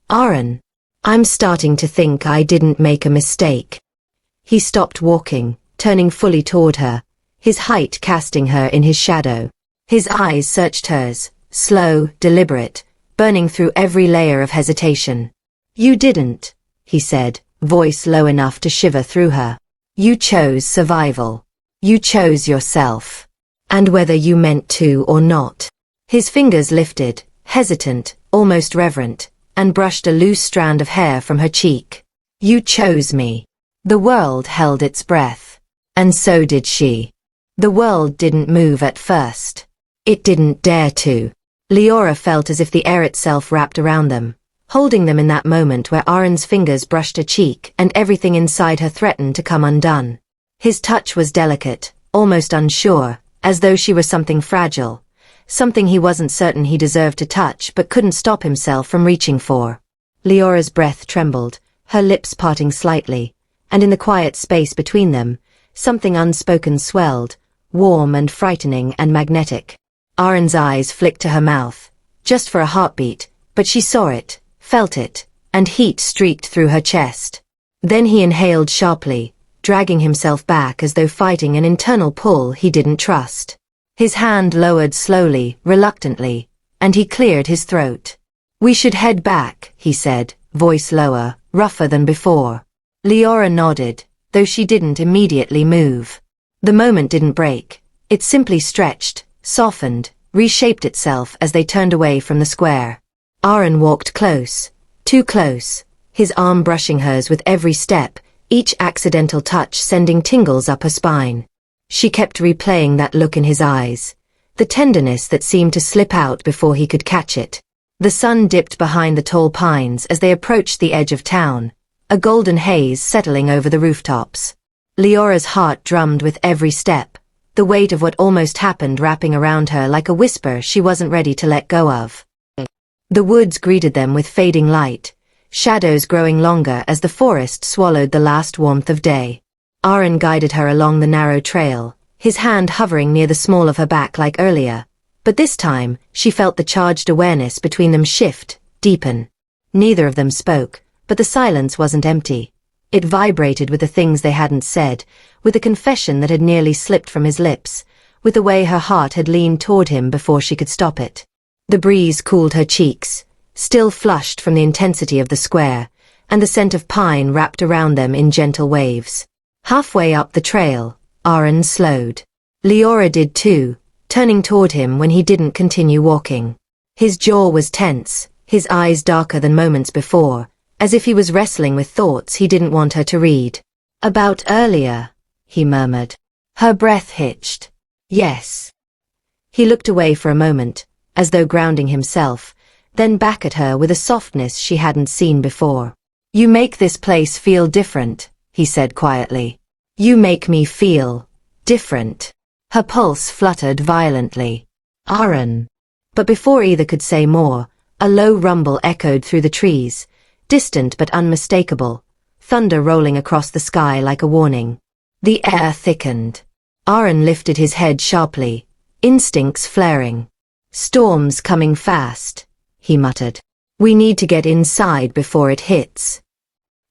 "Aren, I'm starting to think I didn't make a mistake." He stopped walking, turning fully toward her, his height casting her in his shadow. His eyes searched hers, slow, deliberate, burning through every layer of hesitation. "You didn't," he said, voice low enough to shiver through her. "You chose survival. You chose yourself. And whether you meant to or not." His fingers lifted, hesitant, almost reverent, and brushed a loose strand of hair from her cheek. "You chose me." The world held its breath. And so did she. The world didn't move at first. It didn't dare to. Liora felt as if the air itself wrapped around them, holding them in that moment where Aren's fingers brushed her cheek and everything inside her threatened to come undone. His touch was delicate, almost unsure, as though she were something fragile, something he wasn't certain he deserved to touch but couldn't stop himself from reaching for. Liora's breath trembled, her lips parting slightly, and in the quiet space between them, something unspoken swelled, warm and frightening and magnetic. Aren's eyes flicked to her mouth, just for a heartbeat, but she saw it, felt it, and heat streaked through her chest. Then he inhaled sharply, dragging himself back as though fighting an internal pull he didn't trust. His hand lowered slowly, reluctantly, and he cleared his throat. "We should head back," he said, voice lower, rougher than before. Liora nodded, though she didn't immediately move. The moment didn't break. It simply stretched, softened, reshaped itself as they turned away from the square. Aren walked close, too close, his arm brushing hers with every step, each accidental touch sending tingles up her spine. She kept replaying that look in his eyes, the tenderness that seemed to slip out before he could catch it. The sun dipped behind the tall pines as they approached the edge of town, a golden haze settling over the rooftops. Liora's heart drummed with every step, the weight of what almost happened wrapping around her like a whisper she wasn't ready to let go of. The woods greeted them with fading light, shadows growing longer as the forest swallowed the last warmth of day. Aren guided her along the narrow trail, his hand hovering near the small of her back like earlier, but this time she felt the charged awareness between them shift, deepen. Neither of them spoke, but the silence wasn't empty. It vibrated with the things they hadn't said, with the confession that had nearly slipped from his lips, with the way her heart had leaned toward him before she could stop it. The breeze cooled her cheeks, still flushed from the intensity of the square, and the scent of pine wrapped around them in gentle waves. Halfway up the trail, Aren slowed. Liora did too, turning toward him when he didn't continue walking. His jaw was tense, his eyes darker than moments before, as if he was wrestling with thoughts he didn't want her to read. "About earlier," he murmured. Her breath hitched. "Yes." He looked away for a moment, as though grounding himself, then back at her with a softness she hadn't seen before. "You make this place feel different," he said quietly. "You make me feel different." Her pulse fluttered violently. "Aren." But before either could say more, a low rumble echoed through the trees, distant but unmistakable, thunder rolling across the sky like a warning. The air thickened. Aren lifted his head sharply, instincts flaring. "Storm's coming fast," he muttered. "We need to get inside before it hits."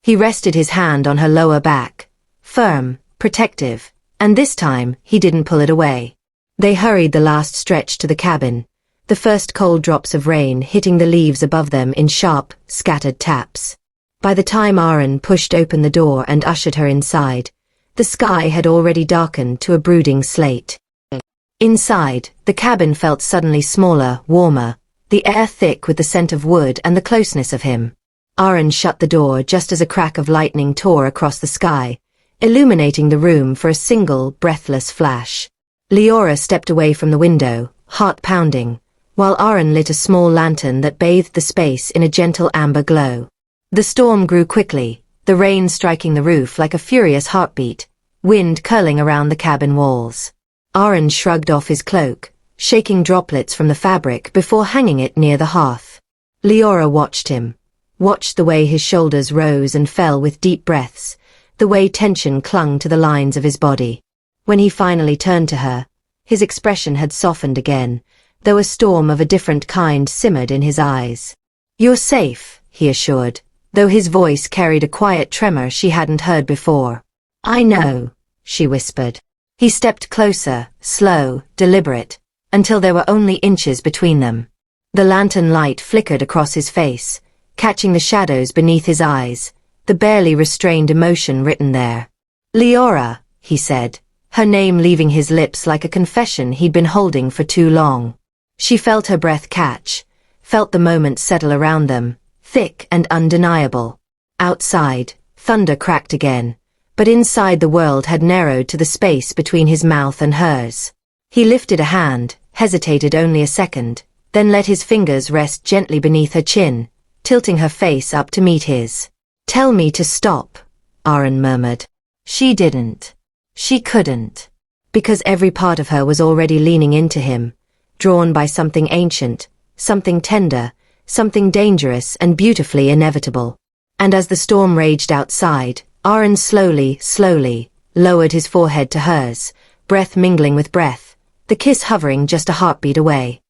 He rested his hand on her lower back, firm, protective, and this time he didn't pull it away. They hurried the last stretch to the cabin, the first cold drops of rain hitting the leaves above them in sharp, scattered taps. By the time Aren pushed open the door and ushered her inside, the sky had already darkened to a brooding slate. Inside, the cabin felt suddenly smaller, warmer, the air thick with the scent of wood and the closeness of him. Aren shut the door just as a crack of lightning tore across the sky, illuminating the room for a single, breathless flash. Liora stepped away from the window, heart pounding, while Aren lit a small lantern that bathed the space in a gentle amber glow. The storm grew quickly, the rain striking the roof like a furious heartbeat, wind curling around the cabin walls. Aren shrugged off his cloak, shaking droplets from the fabric before hanging it near the hearth. Liora watched him, watched the way his shoulders rose and fell with deep breaths, the way tension clung to the lines of his body. When he finally turned to her, his expression had softened again, though a storm of a different kind simmered in his eyes. "You're safe," he assured, though his voice carried a quiet tremor she hadn't heard before. "I know," she whispered. He stepped closer, slow, deliberate, until there were only inches between them. The lantern light flickered across his face, catching the shadows beneath his eyes, the barely restrained emotion written there. "Liora," he said, her name leaving his lips like a confession he'd been holding for too long. She felt her breath catch, felt the moment settle around them, thick and undeniable. Outside, thunder cracked again, but inside the world had narrowed to the space between his mouth and hers. He lifted a hand, hesitated only a second, then let his fingers rest gently beneath her chin, tilting her face up to meet his. "Tell me to stop," Aren murmured. She didn't. She couldn't. Because every part of her was already leaning into him, drawn by something ancient, something tender, something dangerous and beautifully inevitable. And as the storm raged outside, Aren slowly, lowered his forehead to hers, breath mingling with breath, the kiss hovering just a heartbeat away.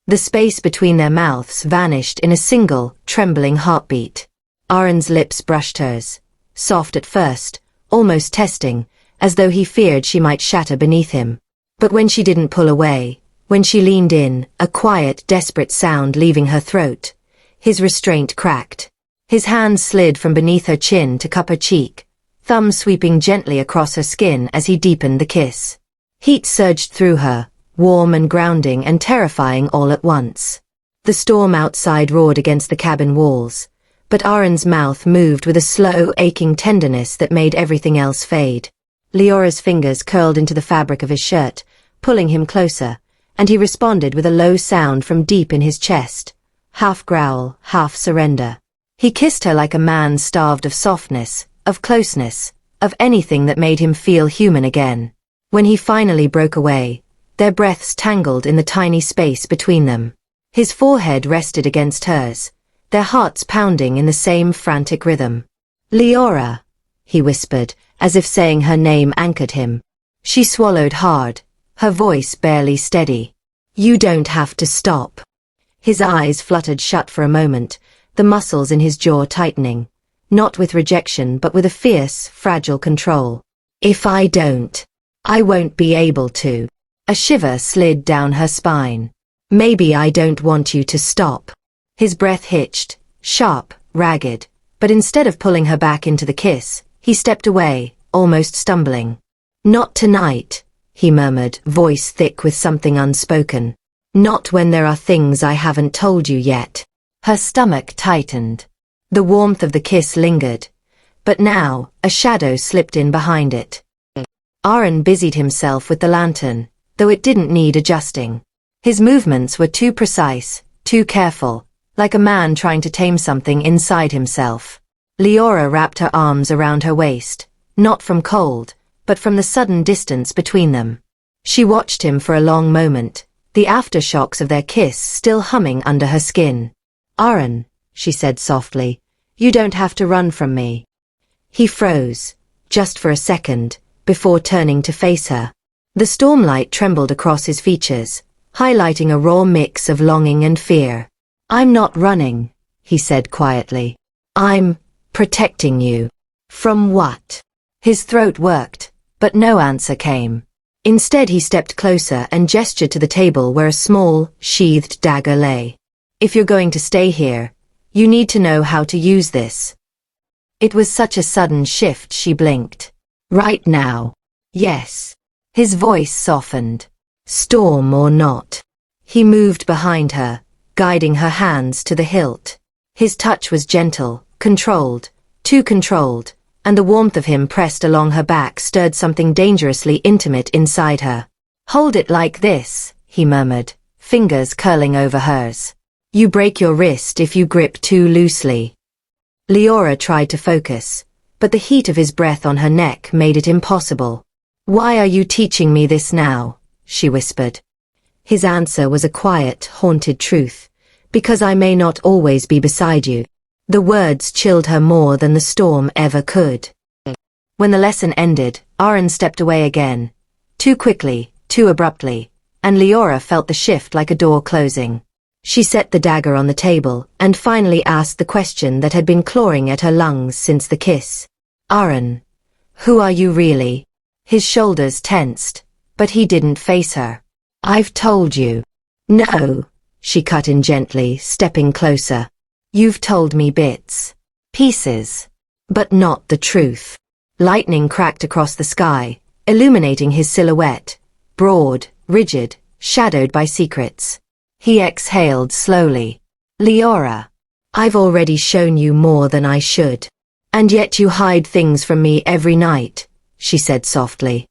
The space between their mouths vanished in a single, trembling heartbeat. Aren's lips brushed hers, soft at first, almost testing, as though he feared she might shatter beneath him. But when she didn't pull away, when she leaned in, a quiet, desperate sound leaving her throat, his restraint cracked. His hand slid from beneath her chin to cup her cheek, thumb sweeping gently across her skin as he deepened the kiss. Heat surged through her, warm and grounding and terrifying all at once. The storm outside roared against the cabin walls, but Aren's mouth moved with a slow, aching tenderness that made everything else fade. Liora's fingers curled into the fabric of his shirt, pulling him closer, and he responded with a low sound from deep in his chest, half growl, half surrender. He kissed her like a man starved of softness, of closeness, of anything that made him feel human again. When he finally broke away, their breaths tangled in the tiny space between them. His forehead rested against hers, their hearts pounding in the same frantic rhythm. "Liora," he whispered, as if saying her name anchored him. She swallowed hard, her voice barely steady. "You don't have to stop." His eyes fluttered shut for a moment, the muscles in his jaw tightening. not with rejection but with a fierce, fragile control. If I don't, I won't be able to. A shiver slid down her spine. Maybe I don't want you to stop. His breath hitched, sharp, ragged, but instead of pulling her back into the kiss, he stepped away, almost stumbling. Not tonight, he murmured, voice thick with something unspoken. Not when there are things I haven't told you yet. Her stomach tightened. The warmth of the kiss lingered, but now, a shadow slipped in behind it. Aren busied himself with the lantern, though it didn't need adjusting. His movements were too precise, too careful, like a man trying to tame something inside himself. Liora wrapped her arms around her waist, not from cold, but from the sudden distance between them. She watched him for a long moment, the aftershocks of their kiss still humming under her skin. Aren, she said softly, you don't have to run from me. He froze, just for a second, before turning to face her. The stormlight trembled across his features, highlighting a raw mix of longing and fear. I'm not running, he said quietly. I'm protecting you. From what? His throat worked, but no answer came. Instead he stepped closer and gestured to the table where a small, sheathed dagger lay. If you're going to stay here, you need to know how to use this. It was such a sudden shift she blinked. Right now. Yes. His voice softened. Storm or not. He moved behind her, guiding her hands to the hilt. His touch was gentle, controlled, too controlled, and the warmth of him pressed along her back stirred something dangerously intimate inside her. Hold it like this, he murmured, fingers curling over hers. You break your wrist if you grip too loosely. Liora tried to focus, but the heat of his breath on her neck made it impossible. Why are you teaching me this now? She whispered. His answer was a quiet, haunted truth. Because I may not always be beside you. The words chilled her more than the storm ever could. When the lesson ended, Aren stepped away again. Too quickly, too abruptly, and Liora felt the shift like a door closing. She set the dagger on the table and finally asked the question that had been clawing at her lungs since the kiss. Aren, who are you really? His shoulders tensed, but he didn't face her. I've told you. No, she cut in gently, stepping closer. You've told me bits. Pieces. But not the truth. Lightning cracked across the sky, illuminating his silhouette, broad, rigid, shadowed by secrets. He exhaled slowly. Liora, I've already shown you more than I should. And yet you hide things from me every night, she said softly.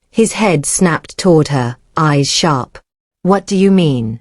His head snapped toward her, eyes sharp. What do you mean?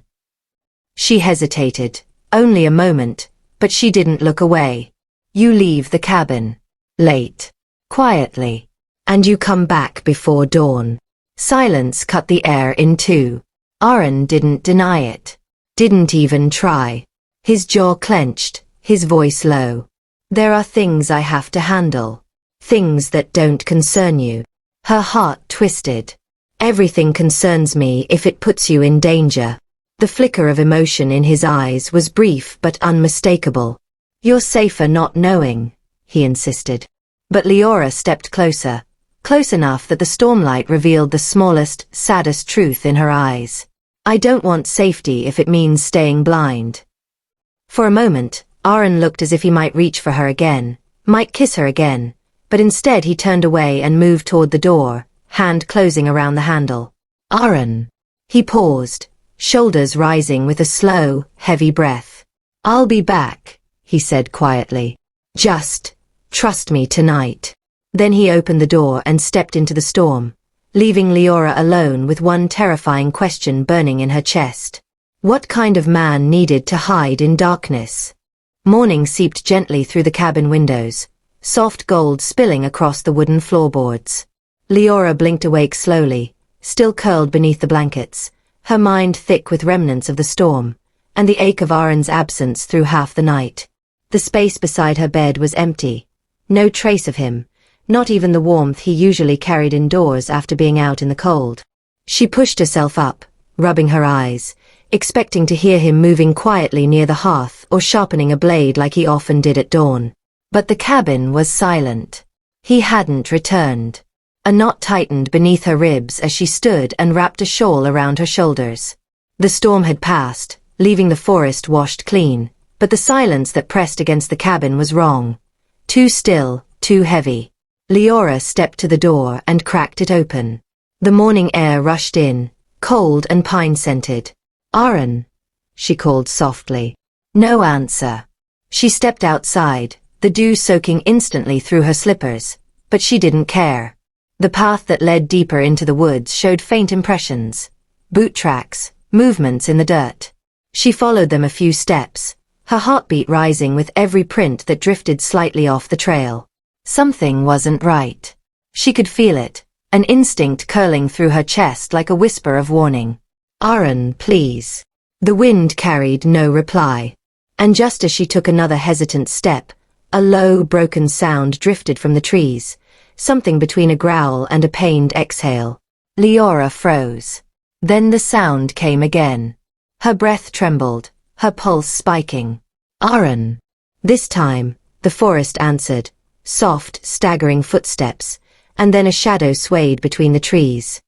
She hesitated, only a moment, but she didn't look away. You leave the cabin. Late. Quietly. And you come back before dawn. Silence cut the air in two. Aren didn't deny it. Didn't even try. His jaw clenched, his voice low. There are things I have to handle. Things that don't concern you. Her heart twisted. Everything concerns me if it puts you in danger. The flicker of emotion in his eyes was brief but unmistakable. You're safer not knowing, he insisted. But Liora stepped closer, close enough that the stormlight revealed the smallest, saddest truth in her eyes. I don't want safety if it means staying blind. For a moment, Aren looked as if he might reach for her again, might kiss her again, but instead he turned away and moved toward the door, hand closing around the handle. Aren. He paused, shoulders rising with a slow, heavy breath. I'll be back, he said quietly. Just trust me tonight. Then he opened the door and stepped into the storm, leaving Liora alone with one terrifying question burning in her chest. What kind of man needed to hide in darkness? Morning seeped gently through the cabin windows, soft gold spilling across the wooden floorboards. Liora blinked awake slowly, still curled beneath the blankets, her mind thick with remnants of the storm, and the ache of Aren's absence through half the night. The space beside her bed was empty. No trace of him, not even the warmth he usually carried indoors after being out in the cold. She pushed herself up, rubbing her eyes, expecting to hear him moving quietly near the hearth or sharpening a blade like he often did at dawn. But the cabin was silent. He hadn't returned. A knot tightened beneath her ribs as she stood and wrapped a shawl around her shoulders. The storm had passed, leaving the forest washed clean, but the silence that pressed against the cabin was wrong. Too still, too heavy. Liora stepped to the door and cracked it open. The morning air rushed in, cold and pine-scented. "Aren," she called softly. No answer. She stepped outside, the dew soaking instantly through her slippers, but she didn't care. The path that led deeper into the woods showed faint impressions. Boot tracks, movements in the dirt. She followed them a few steps, her heartbeat rising with every print that drifted slightly off the trail. Something wasn't right. She could feel it, an instinct curling through her chest like a whisper of warning. "Aren, please." The wind carried no reply. And just as she took another hesitant step, a low, broken sound drifted from the trees, something between a growl and a pained exhale. Liora froze. Then the sound came again. Her breath trembled, her pulse spiking. "Aren." This time, the forest answered, soft, staggering footsteps, and then a shadow swayed between the trees.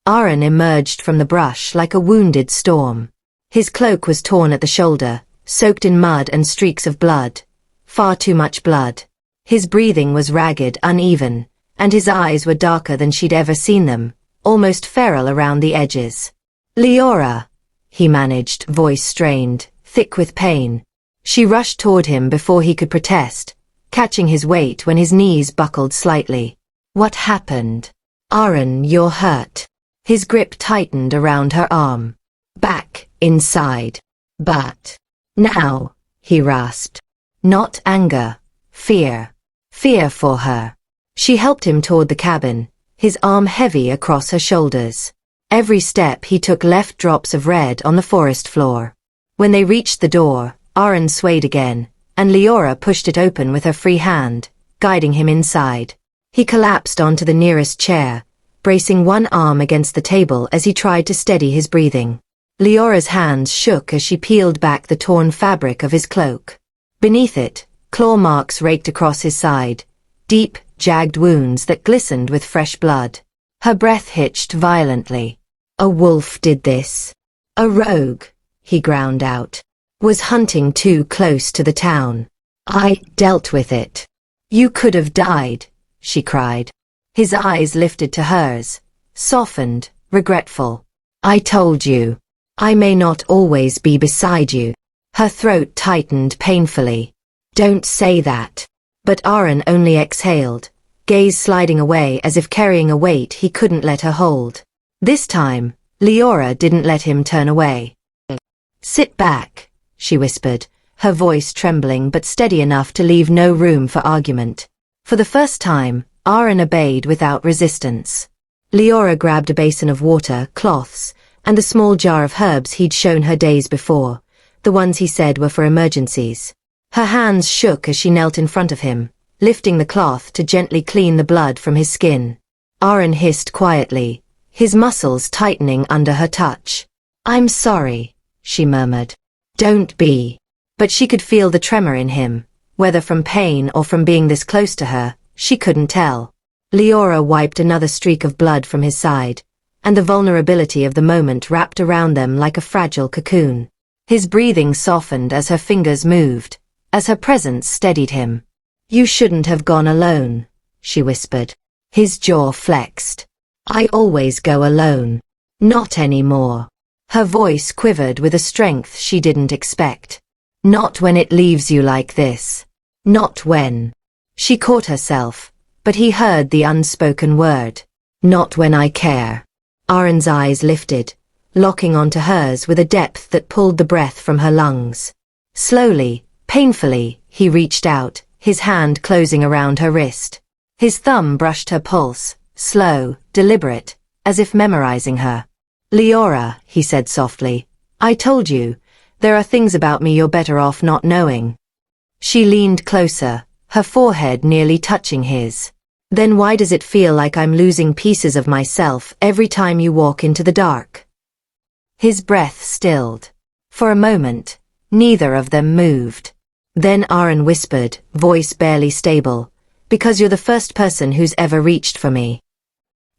Aren emerged from the brush like a wounded storm. His cloak was torn at the shoulder, soaked in mud and streaks of blood. Far too much blood. His breathing was ragged, uneven, and his eyes were darker than she'd ever seen them, almost feral around the edges. "Liora," he managed, voice strained, thick with pain. She rushed toward him before he could protest, catching his weight when his knees buckled slightly. "What happened?" "Aren, you're hurt." His grip tightened around her arm. "Back, inside." "But now," he rasped. Not anger, fear. Fear for her. She helped him toward the cabin, his arm heavy across her shoulders. Every step he took left drops of red on the forest floor. When they reached the door, Aren swayed again, and Liora pushed it open with her free hand, guiding him inside. He collapsed onto the nearest chair, bracing one arm against the table as he tried to steady his breathing. Liora's hands shook as she peeled back the torn fabric of his cloak. Beneath it, claw marks raked across his side, deep, jagged wounds that glistened with fresh blood. Her breath hitched violently. "A wolf did this. A rogue," he ground out, "was hunting too close to the town. I dealt with it." "You could have died," she cried. His eyes lifted to hers, softened, regretful. "I told you. I may not always be beside you." Her throat tightened painfully. "Don't say that." But Aren only exhaled, gaze sliding away as if carrying a weight he couldn't let her hold. This time, Liora didn't let him turn away. "Sit back," she whispered, her voice trembling but steady enough to leave no room for argument. For the first time, Aren obeyed without resistance. Liora grabbed a basin of water, cloths, and the small jar of herbs he'd shown her days before, the ones he said were for emergencies. Her hands shook as she knelt in front of him, lifting the cloth to gently clean the blood from his skin. Aren hissed quietly, his muscles tightening under her touch. "I'm sorry," she murmured. "Don't be." But she could feel the tremor in him, whether from pain or from being this close to her, she couldn't tell. Liora wiped another streak of blood from his side, and the vulnerability of the moment wrapped around them like a fragile cocoon. His breathing softened as her fingers moved, as her presence steadied him. "You shouldn't have gone alone," she whispered. His jaw flexed. "I always go alone." "Not anymore." Her voice quivered with a strength she didn't expect. "Not when it leaves you like this. Not when." She caught herself, but he heard the unspoken word. "Not when I care." Aren's eyes lifted, locking onto hers with a depth that pulled the breath from her lungs. Slowly, painfully, he reached out, his hand closing around her wrist. His thumb brushed her pulse, slow, deliberate, as if memorizing her. "Liora," he said softly, "I told you, there are things about me you're better off not knowing." She leaned closer, her forehead nearly touching his. "Then why does it feel like I'm losing pieces of myself every time you walk into the dark?" His breath stilled. For a moment, neither of them moved. Then Aren whispered, voice barely stable, because you're the first person who's ever reached for me.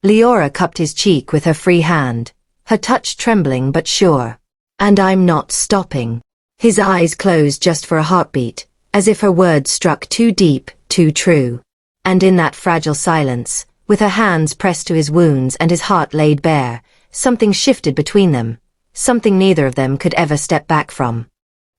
Liora cupped his cheek with her free hand, her touch trembling but sure. And I'm not stopping. His eyes closed just for a heartbeat, as if her words struck too deep, too true. And in that fragile silence, with her hands pressed to his wounds and his heart laid bare, something shifted between them, something neither of them could ever step back from.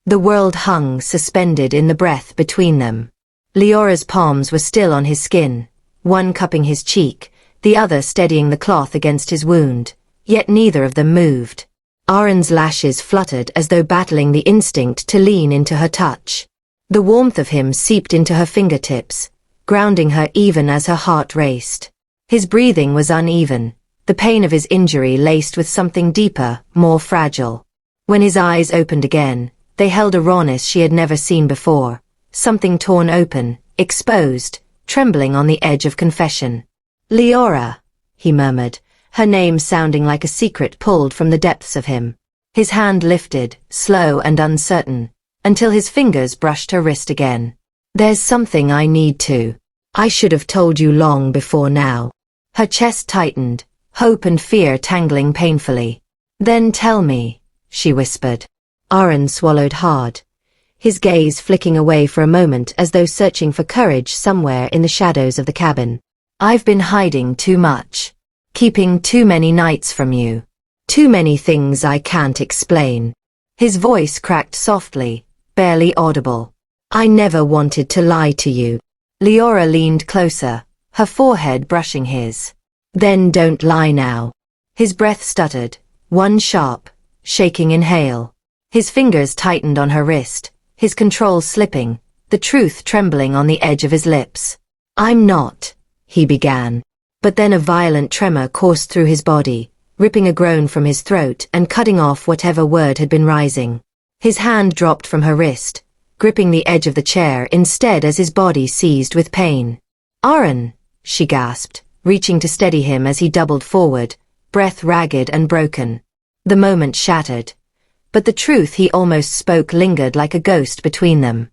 The world hung suspended in the breath between them. Liora's palms were still on his skin, one cupping his cheek, the other steadying the cloth against his wound, yet neither of them moved. Aren's lashes fluttered as though battling the instinct to lean into her touch. The warmth of him seeped into her fingertips, grounding her even as her heart raced. His breathing was uneven, the pain of his injury laced with something deeper, more fragile. When his eyes opened again, they held a rawness she had never seen before, something torn open, exposed, trembling on the edge of confession. Liora, he murmured, her name sounding like a secret pulled from the depths of him. His hand lifted, slow and uncertain, until his fingers brushed her wrist again. There's something I need to. I should have told you long before now. Her chest tightened, hope and fear tangling painfully. Then tell me, she whispered. Aren swallowed hard, his gaze flicking away for a moment as though searching for courage somewhere in the shadows of the cabin. I've been hiding too much, keeping too many nights from you. Too many things I can't explain. His voice cracked softly, barely audible. I never wanted to lie to you. Liora leaned closer, her forehead brushing his. Then don't lie now. His breath stuttered, one sharp, shaking inhale. His fingers tightened on her wrist, his control slipping, the truth trembling on the edge of his lips. I'm not, he began. But then a violent tremor coursed through his body, ripping a groan from his throat and cutting off whatever word had been rising. His hand dropped from her wrist, gripping the edge of the chair instead as his body seized with pain. Aren, she gasped, reaching to steady him as he doubled forward, breath ragged and broken. The moment shattered, but the truth he almost spoke lingered like a ghost between them.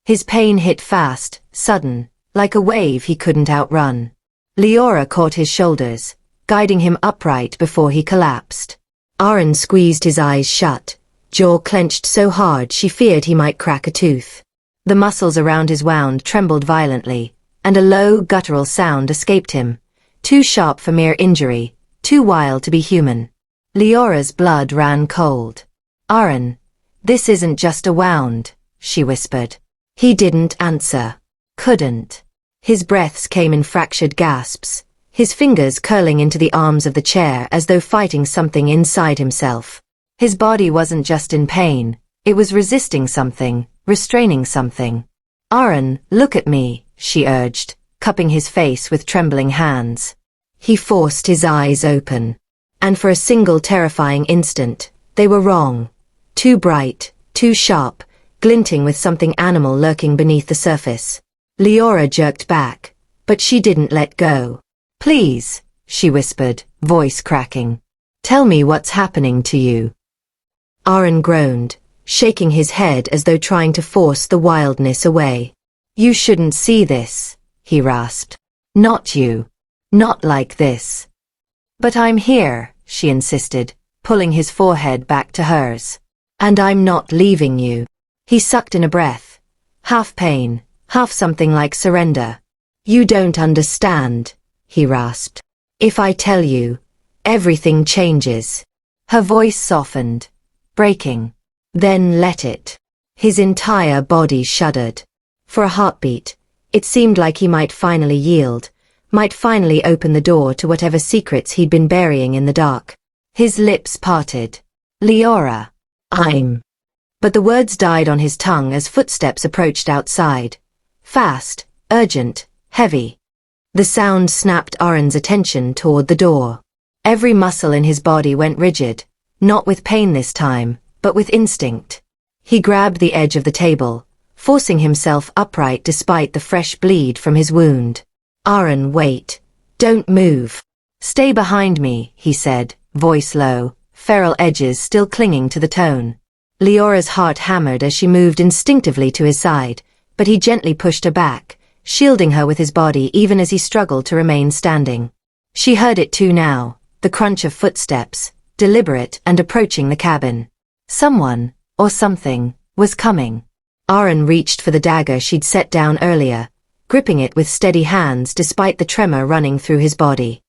His pain hit fast, sudden, like a wave he couldn't outrun. Liora caught his shoulders, guiding him upright before he collapsed. Aren squeezed his eyes shut, jaw clenched so hard she feared he might crack a tooth. The muscles around his wound trembled violently, and a low, guttural sound escaped him, too sharp for mere injury, too wild to be human. Liora's blood ran cold. Aren, this isn't just a wound, she whispered. He didn't answer. Couldn't. His breaths came in fractured gasps, his fingers curling into the arms of the chair as though fighting something inside himself. His body wasn't just in pain, it was resisting something, restraining something. Aren, look at me, she urged, cupping his face with trembling hands. He forced his eyes open. And for a single terrifying instant, they were wrong. Too bright, too sharp, glinting with something animal lurking beneath the surface. Liora jerked back, but she didn't let go. Please, she whispered, voice cracking. Tell me what's happening to you. Aren groaned, shaking his head as though trying to force the wildness away. You shouldn't see this, he rasped. Not you. Not like this. But I'm here, she insisted, pulling his forehead back to hers. And I'm not leaving you. He sucked in a breath, half pain, half something like surrender. You don't understand, he rasped. If I tell you, everything changes. Her voice softened, breaking. Then let it. His entire body shuddered. For a heartbeat, it seemed like he might finally yield, might finally open the door to whatever secrets he'd been burying in the dark. His lips parted. Liora. But the words died on his tongue as footsteps approached outside. Fast, urgent, heavy. The sound snapped Aren's attention toward the door. Every muscle in his body went rigid, not with pain this time, but with instinct. He grabbed the edge of the table, forcing himself upright despite the fresh bleed from his wound. Aren, wait. Don't move. Stay behind me, he said, voice low, feral edges still clinging to the tone. Leora's heart hammered as she moved instinctively to his side, but he gently pushed her back, shielding her with his body even as he struggled to remain standing. She heard it too now, the crunch of footsteps, deliberate and approaching the cabin. Someone, or something, was coming. Aren reached for the dagger she'd set down earlier, gripping it with steady hands despite the tremor running through his body.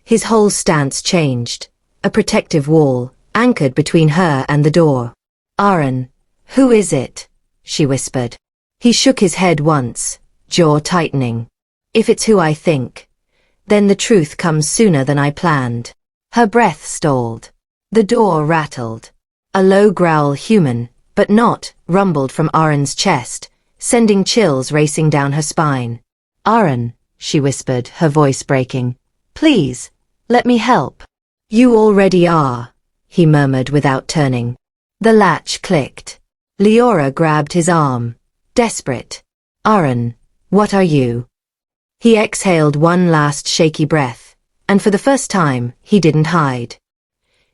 His whole stance changed, a protective wall, anchored between her and the door. "Aren, who is it?" she whispered. He shook his head once, jaw tightening. "If it's who I think, then the truth comes sooner than I planned." Her breath stalled. The door rattled. A low growl, human, but not, rumbled from Aren's chest, sending chills racing down her spine. "Aren," she whispered, her voice breaking. "Please, let me help." "You already are," he murmured without turning. The latch clicked. Liora grabbed his arm, desperate. "Aren, what are you?" He exhaled one last shaky breath, and for the first time, he didn't hide.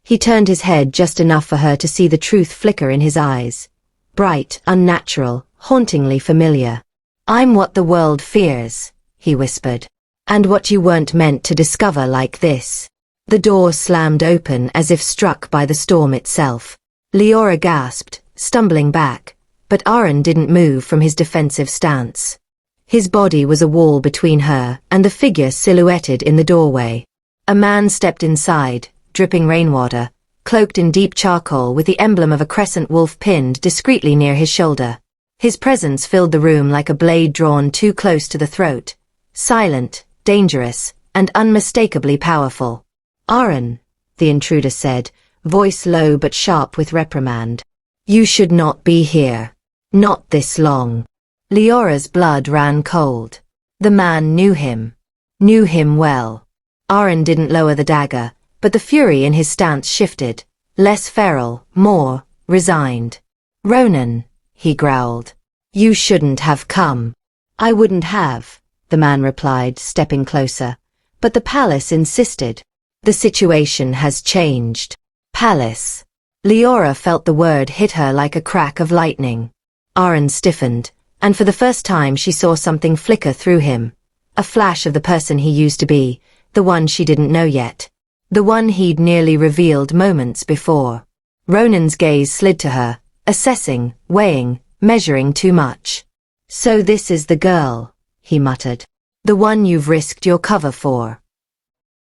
He turned his head just enough for her to see the truth flicker in his eyes. Bright, unnatural, hauntingly familiar. "I'm what the world fears," he whispered. "And what you weren't meant to discover like this." The door slammed open as if struck by the storm itself. Liora gasped, stumbling back, but Aren didn't move from his defensive stance. His body was a wall between her and the figure silhouetted in the doorway. A man stepped inside, dripping rainwater, cloaked in deep charcoal with the emblem of a crescent wolf pinned discreetly near his shoulder. His presence filled the room like a blade drawn too close to the throat, silent, dangerous, and unmistakably powerful. "Aren," the intruder said, voice low but sharp with reprimand. "You should not be here. Not this long." Leora's blood ran cold. The man knew him well. Aren didn't lower the dagger, but the fury in his stance shifted, less feral, more resigned. "Ronan," he growled. "You shouldn't have come." "I wouldn't have," the man replied, stepping closer. "But the palace insisted. The situation has changed." "Palace." Liora felt the word hit her like a crack of lightning. Aren stiffened, and for the first time she saw something flicker through him. A flash of the person he used to be, the one she didn't know yet. The one he'd nearly revealed moments before. Ronan's gaze slid to her, assessing, weighing, measuring too much. "So this is the girl," he muttered. "The one you've risked your cover for."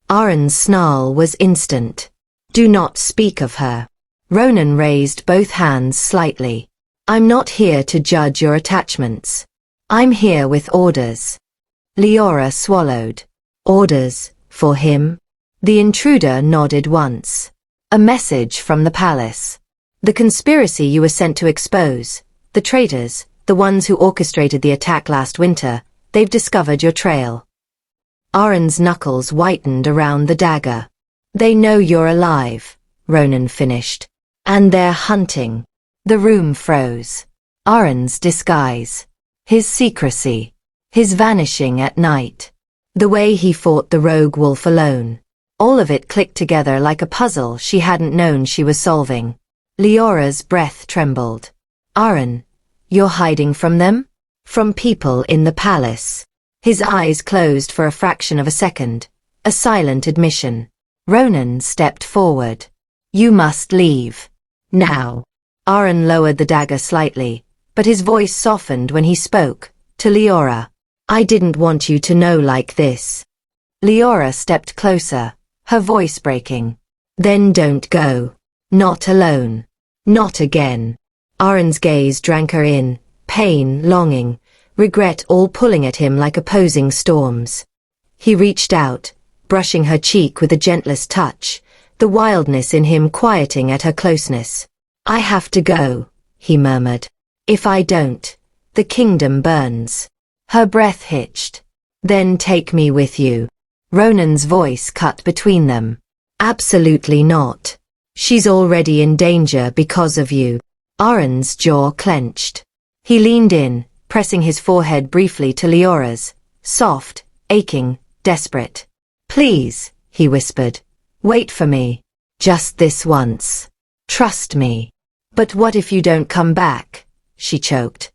Aren's snarl was instant. "Do not speak of her." Ronan raised both hands slightly. "I'm not here to judge your attachments. I'm here with orders." Liora swallowed. "Orders, for him?" The intruder nodded once. "A message from the palace. The conspiracy you were sent to expose. The traitors, the ones who orchestrated the attack last winter, they've discovered your trail." Aren's knuckles whitened around the dagger. "They know you're alive," Ronan finished. "And they're hunting." The room froze. Aren's disguise. His secrecy. His vanishing at night. The way he fought the rogue wolf alone. All of it clicked together like a puzzle she hadn't known she was solving. Leora's breath trembled. "Aren, you're hiding from them? From people in the palace?" His eyes closed for a fraction of a second. A silent admission. Ronan stepped forward. "You must leave. Now." Aren lowered the dagger slightly, but his voice softened when he spoke, to Liora. "I didn't want you to know like this." Liora stepped closer, her voice breaking. "Then don't go. Not alone. Not again." Aren's gaze drank her in, pain, longing, regret all pulling at him like opposing storms. He reached out, brushing her cheek with the gentlest touch, the wildness in him quieting at her closeness. "I have to go," he murmured. "If I don't, the kingdom burns." Her breath hitched. "Then take me with you." Ronan's voice cut between them. "Absolutely not. She's already in danger because of you." Aren's jaw clenched. He leaned in, pressing his forehead briefly to Leora's, soft, aching, desperate. "Please," he whispered. "Wait for me. Just this once. Trust me." But what if you don't come back? She choked.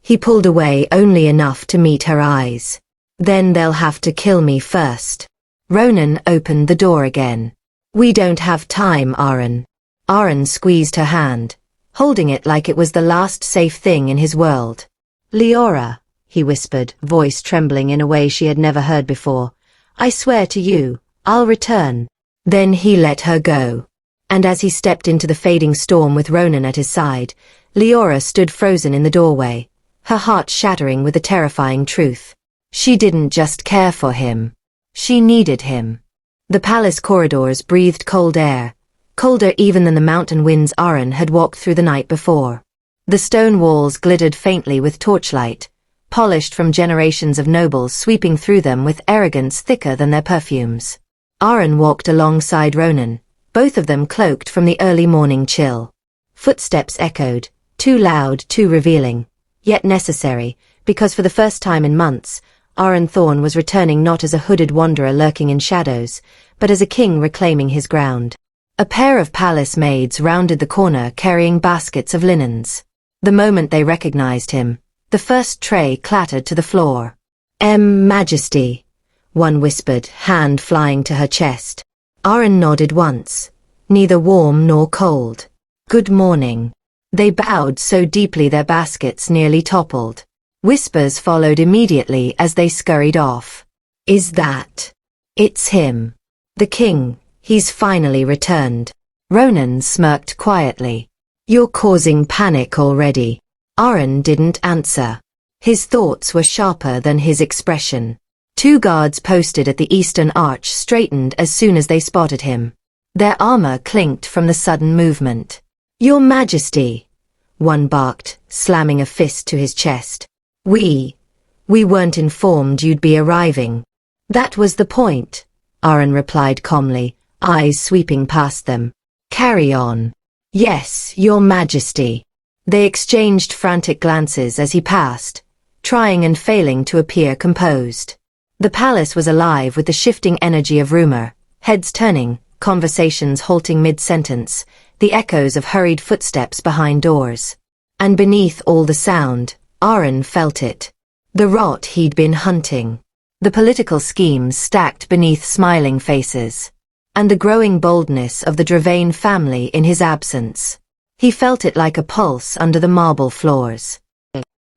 He pulled away only enough to meet her eyes. Then they'll have to kill me first. Ronan opened the door again. We don't have time, Aren. Aren squeezed her hand, holding it like it was the last safe thing in his world. Liora, he whispered, voice trembling in a way she had never heard before. I swear to you, I'll return. Then he let her go. And as he stepped into the fading storm with Ronan at his side, Liora stood frozen in the doorway, her heart shattering with the terrifying truth. She didn't just care for him. She needed him. The palace corridors breathed cold air, colder even than the mountain winds Aren had walked through the night before. The stone walls glittered faintly with torchlight, polished from generations of nobles sweeping through them with arrogance thicker than their perfumes. Aren walked alongside Ronan, both of them cloaked from the early morning chill. Footsteps echoed, too loud, too revealing, yet necessary, because for the first time in months, Aren Thorn was returning not as a hooded wanderer lurking in shadows, but as a king reclaiming his ground. A pair of palace maids rounded the corner carrying baskets of linens. The moment they recognized him, the first tray clattered to the floor. Majesty, one whispered, hand flying to her chest. Aren nodded once, neither warm nor cold. Good morning. They bowed so deeply their baskets nearly toppled. Whispers followed immediately as they scurried off. Is that? It's him. The king, he's finally returned. Ronan smirked quietly. You're causing panic already. Aren didn't answer. His thoughts were sharper than his expression. Two guards posted at the eastern arch straightened as soon as they spotted him. Their armor clinked from the sudden movement. Your Majesty, one barked, slamming a fist to his chest. We weren't informed you'd be arriving. That was the point, Aren replied calmly, eyes sweeping past them. Carry on. Yes, Your Majesty. They exchanged frantic glances as he passed, trying and failing to appear composed. The palace was alive with the shifting energy of rumor, heads turning, conversations halting mid-sentence, the echoes of hurried footsteps behind doors. And beneath all the sound, Aren felt it. The rot he'd been hunting. The political schemes stacked beneath smiling faces. And the growing boldness of the Dravain family in his absence. He felt it like a pulse under the marble floors.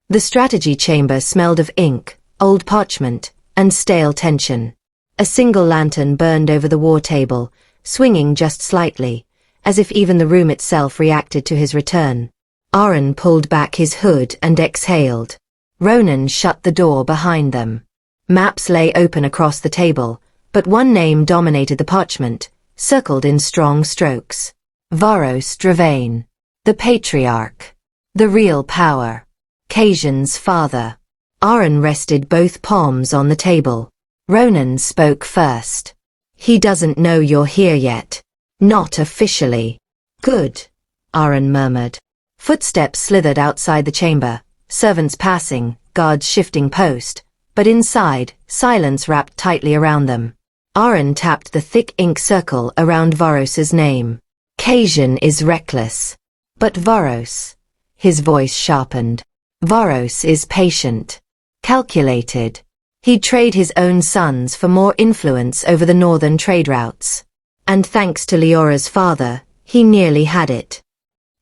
The strategy chamber smelled of ink, old parchment, and stale tension. A single lantern burned over the war table, swinging just slightly, as if even the room itself reacted to his return. Aren pulled back his hood and exhaled. Ronan shut the door behind them. Maps lay open across the table, but one name dominated the parchment, circled in strong strokes. Varos Dravain. The patriarch. The real power. Casien's father. Aren rested both palms on the table. Ronan spoke first. He doesn't know you're here yet. Not officially. Good, Aren murmured. Footsteps slithered outside the chamber, servants passing, guards shifting post, but inside, silence wrapped tightly around them. Aren tapped the thick ink circle around Varos's name. Casien is reckless. But Varos, his voice sharpened. Varos is patient. Calculated. He'd trade his own sons for more influence over the northern trade routes. And thanks to Liora's father, he nearly had it.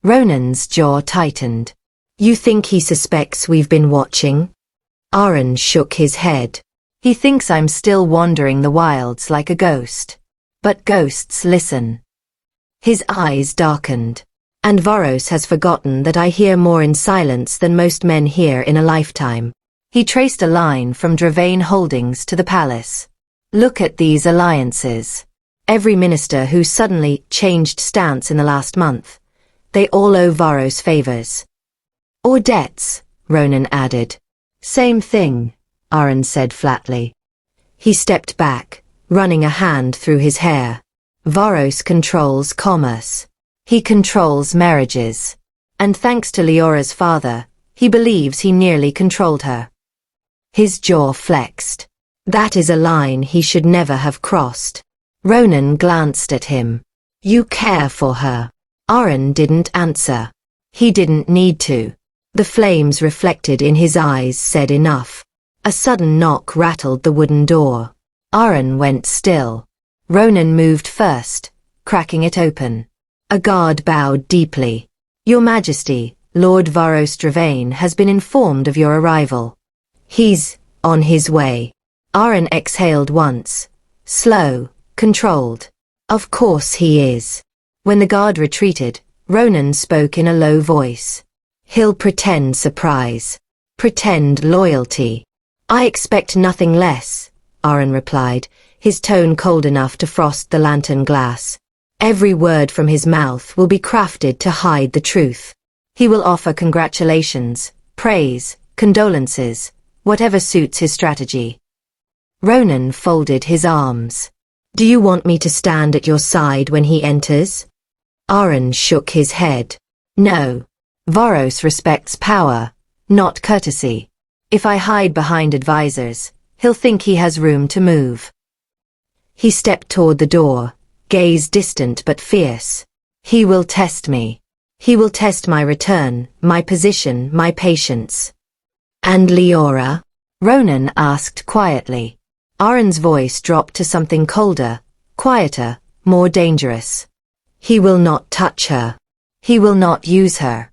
Ronan's jaw tightened. You think he suspects we've been watching? Aren shook his head. He thinks I'm still wandering the wilds like a ghost. But ghosts listen. His eyes darkened. And Varos has forgotten that I hear more in silence than most men hear in a lifetime. He traced a line from Dravain Holdings to the palace. Look at these alliances. Every minister who suddenly changed stance in the last month. They all owe Varos favors. Or debts, Ronan added. Same thing, Aren said flatly. He stepped back, running a hand through his hair. Varos controls commerce. He controls marriages. And thanks to Liora's father, he believes he nearly controlled her. His jaw flexed. That is a line he should never have crossed. Ronan glanced at him. You care for her. Aren didn't answer. He didn't need to. The flames reflected in his eyes said enough. A sudden knock rattled the wooden door. Aren went still. Ronan moved first, cracking it open. A guard bowed deeply. Your Majesty, Lord Varos Dravain has been informed of your arrival. He's on his way. Aren exhaled once. Slow, controlled. Of course he is. When the guard retreated, Ronan spoke in a low voice. He'll pretend surprise. Pretend loyalty. I expect nothing less, Aren replied, his tone cold enough to frost the lantern glass. Every word from his mouth will be crafted to hide the truth. He will offer congratulations, praise, condolences, whatever suits his strategy. Ronan folded his arms. Do you want me to stand at your side when he enters? Aren shook his head. No. Varos respects power, not courtesy. If I hide behind advisors, he'll think he has room to move. He stepped toward the door, gaze distant but fierce. He will test me. He will test my return, my position, my patience. And Liora? Ronan asked quietly. Aren's voice dropped to something colder, quieter, more dangerous. He will not touch her. He will not use her.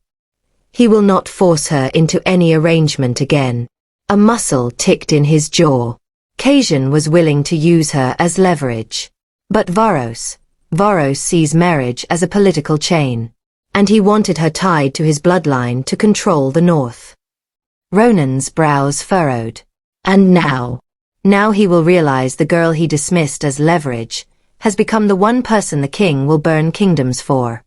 He will not force her into any arrangement again. A muscle ticked in his jaw. Casien was willing to use her as leverage. But Varos sees marriage as a political chain. And he wanted her tied to his bloodline to control the north. Ronan's brows furrowed. And now he will realize the girl he dismissed as leverage has become the one person the king will burn kingdoms for.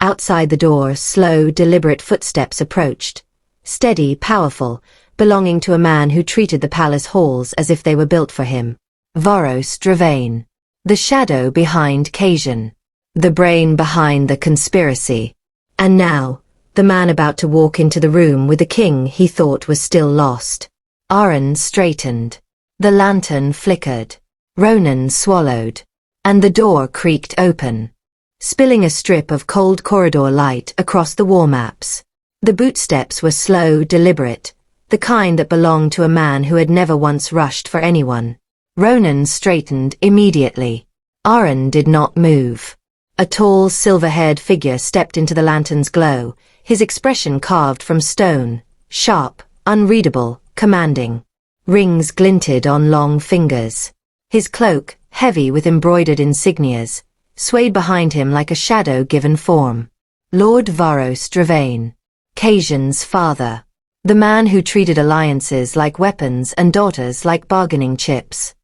Outside the door, slow, deliberate footsteps approached. Steady, powerful, belonging to a man who treated the palace halls as if they were built for him. Varos Dravain. The shadow behind Casien. The brain behind the conspiracy. And now, the man about to walk into the room with the king he thought was still lost. Aren straightened. The lantern flickered. Ronan swallowed. And the door creaked open, spilling a strip of cold corridor light across the wall maps. The bootsteps were slow, deliberate, the kind that belonged to a man who had never once rushed for anyone. Ronan straightened immediately. Aren did not move. A tall, silver-haired figure stepped into the lantern's glow, his expression carved from stone, sharp, unreadable, commanding. Rings glinted on long fingers. His cloak, heavy with embroidered insignias, swayed behind him like a shadow given form. Lord Varos Dravain. Casien's father. The man who treated alliances like weapons and daughters like bargaining chips.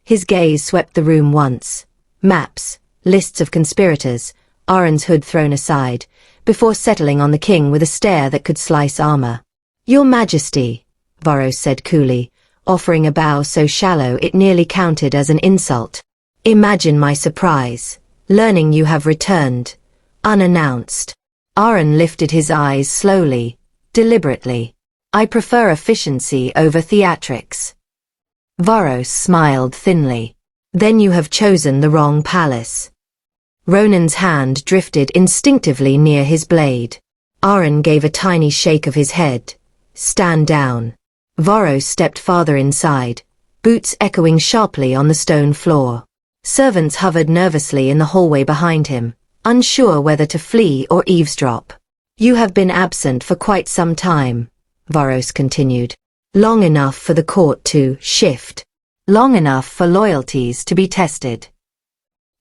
His gaze swept the room once. Maps, lists of conspirators, Aren's hood thrown aside, before settling on the king with a stare that could slice armor. Your Majesty, Varos said coolly, offering a bow so shallow it nearly counted as an insult. Imagine my surprise, learning you have returned, unannounced. Aren lifted his eyes slowly, deliberately. I prefer efficiency over theatrics. Varos smiled thinly. Then you have chosen the wrong palace. Ronan's hand drifted instinctively near his blade. Aren gave a tiny shake of his head. Stand down. Varos stepped farther inside, boots echoing sharply on the stone floor. Servants hovered nervously in the hallway behind him, unsure whether to flee or eavesdrop. You have been absent for quite some time, Varos continued. Long enough for the court to shift. Long enough for loyalties to be tested.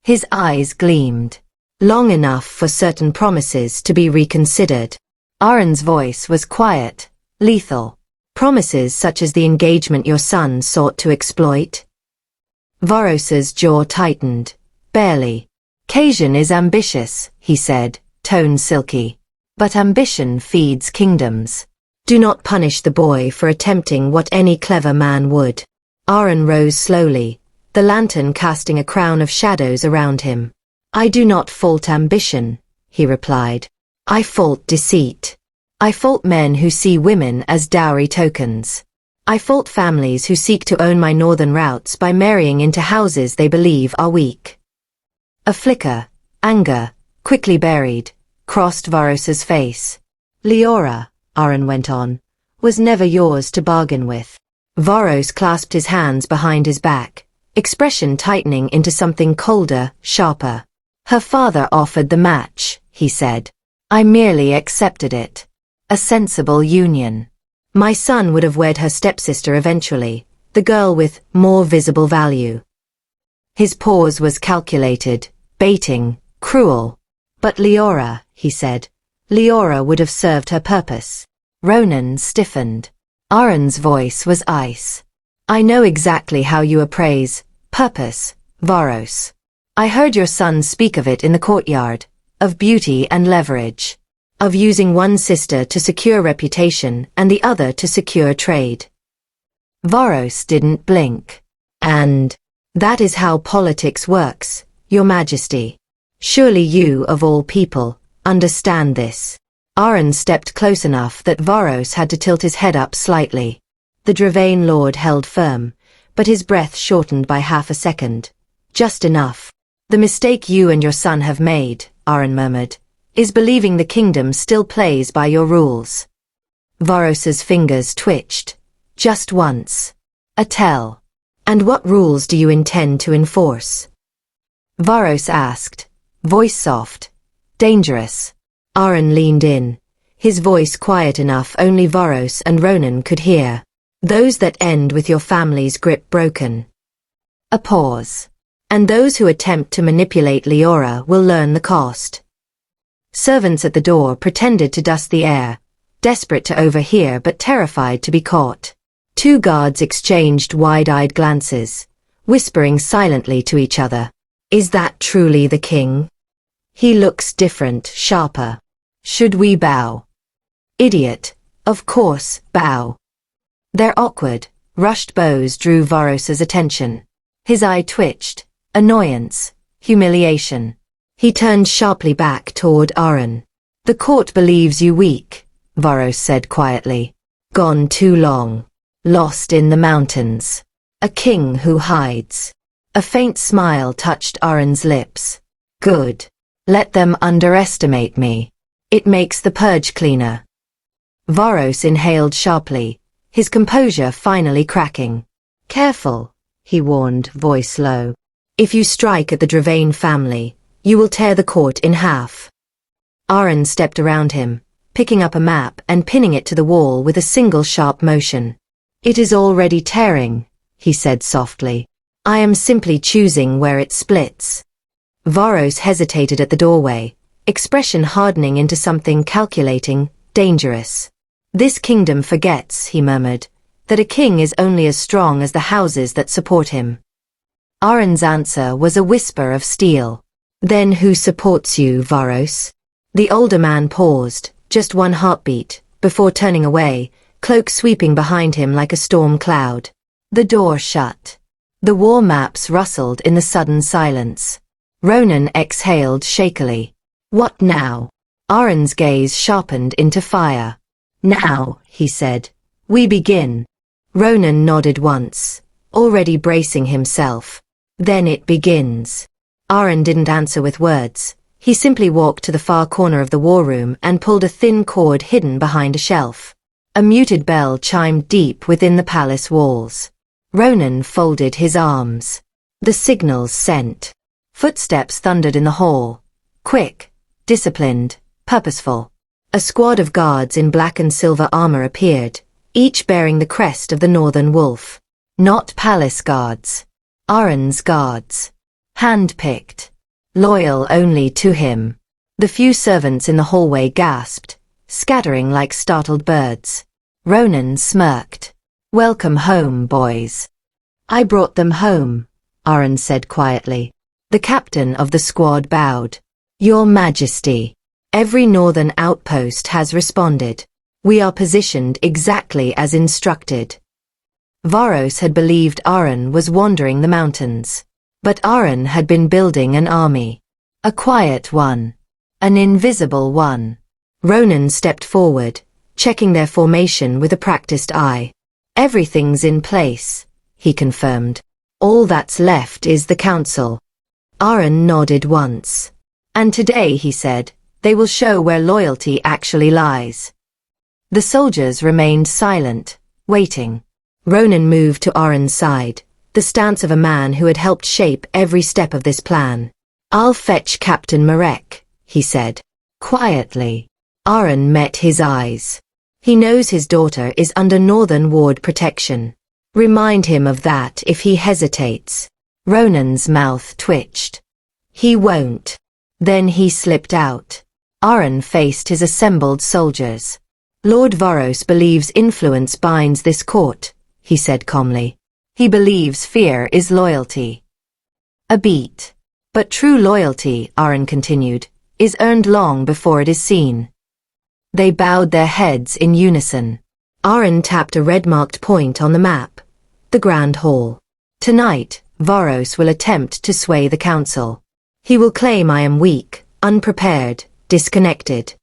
His eyes gleamed. Long enough for certain promises to be reconsidered. Aren's voice was quiet, lethal. Promises such as the engagement your son sought to exploit? Varos's jaw tightened. Barely. Casien is ambitious, he said, tone silky. But ambition feeds kingdoms. Do not punish the boy for attempting what any clever man would. Aren rose slowly, the lantern casting a crown of shadows around him. I do not fault ambition, he replied. I fault deceit. I fault men who see women as dowry tokens. I fault families who seek to own my northern routes by marrying into houses they believe are weak. A flicker, anger, quickly buried, crossed Varos's face. Liora, Aren went on, was never yours to bargain with. Varos clasped his hands behind his back, expression tightening into something colder, sharper. Her father offered the match, he said. I merely accepted it. A sensible union. My son would have wed her stepsister eventually, the girl with more visible value. His pause was calculated, baiting, cruel. But Liora, he said. Liora would have served her purpose. Ronan stiffened. Aren's voice was ice. I know exactly how you appraise purpose, Varos. I heard your son speak of it in the courtyard, of beauty and leverage, of using one sister to secure reputation and the other to secure trade. Varos didn't blink. And that is how politics works, Your Majesty. Surely you, of all people, understand this. Aren stepped close enough that Varos had to tilt his head up slightly. The Dravane Lord held firm, but his breath shortened by half a second. Just enough. The mistake you and your son have made, Aren murmured, is believing the kingdom still plays by your rules. Varos's fingers twitched. Just once. A tell. And what rules do you intend to enforce? Varos asked, voice soft. Dangerous. Aren leaned in, his voice quiet enough only Varos and Ronan could hear. Those that end with your family's grip broken. A pause. And those who attempt to manipulate Liora will learn the cost. Servants at the door pretended to dust the air, desperate to overhear but terrified to be caught. Two guards exchanged wide-eyed glances, whispering silently to each other. Is that truly the king? He looks different, sharper. Should we bow? Idiot. Of course, bow. Their awkward, rushed bows drew Varos's attention. His eye twitched. Annoyance. Humiliation. He turned sharply back toward Aren. The court believes you weak, Varos said quietly. Gone too long. Lost in the mountains. A king who hides. A faint smile touched Aren's lips. Good. Let them underestimate me. It makes the purge cleaner. Varos inhaled sharply, his composure finally cracking. Careful, he warned, voice low. If you strike at the Dravane family, you will tear the court in half. Aren stepped around him, picking up a map and pinning it to the wall with a single sharp motion. It is already tearing, he said softly. I am simply choosing where it splits. Varos hesitated at the doorway, expression hardening into something calculating, dangerous. This kingdom forgets, he murmured, that a king is only as strong as the houses that support him. Aren's answer was a whisper of steel. Then who supports you, Varos? The older man paused, just one heartbeat, before turning away, cloak sweeping behind him like a storm cloud. The door shut. The war maps rustled in the sudden silence. Ronan exhaled shakily. What now? Aren's gaze sharpened into fire. Now, he said. We begin. Ronan nodded once, already bracing himself. Then it begins. Aren didn't answer with words. He simply walked to the far corner of the war room and pulled a thin cord hidden behind a shelf. A muted bell chimed deep within the palace walls. Ronan folded his arms. The signals sent. Footsteps thundered in the hall. Quick, disciplined, purposeful. A squad of guards in black and silver armor appeared, each bearing the crest of the Northern Wolf. Not palace guards. Aren's guards. Hand-picked. Loyal only to him. The few servants in the hallway gasped, scattering like startled birds. Ronan smirked. Welcome home, boys. I brought them home, Aren said quietly. The captain of the squad bowed. Your Majesty. Every northern outpost has responded. We are positioned exactly as instructed. Varos had believed Aren was wandering the mountains. But Aren had been building an army. A quiet one. An invisible one. Ronan stepped forward, checking their formation with a practiced eye. Everything's in place, he confirmed. All that's left is the council. Aren nodded once. And today, he said, they will show where loyalty actually lies. The soldiers remained silent, waiting. Ronan moved to Aren's side, the stance of a man who had helped shape every step of this plan. I'll fetch Captain Marek, he said. Quietly. Aren met his eyes. He knows his daughter is under Northern Ward protection. Remind him of that if he hesitates. Ronan's mouth twitched. He won't. Then he slipped out. Aren faced his assembled soldiers. Lord Varos believes influence binds this court, he said calmly. He believes fear is loyalty. A beat. But true loyalty, Aren continued, is earned long before it is seen. They bowed their heads in unison. Aren tapped a red-marked point on the map. The Grand Hall. Tonight, Varos will attempt to sway the council. He will claim I am weak, unprepared, disconnected.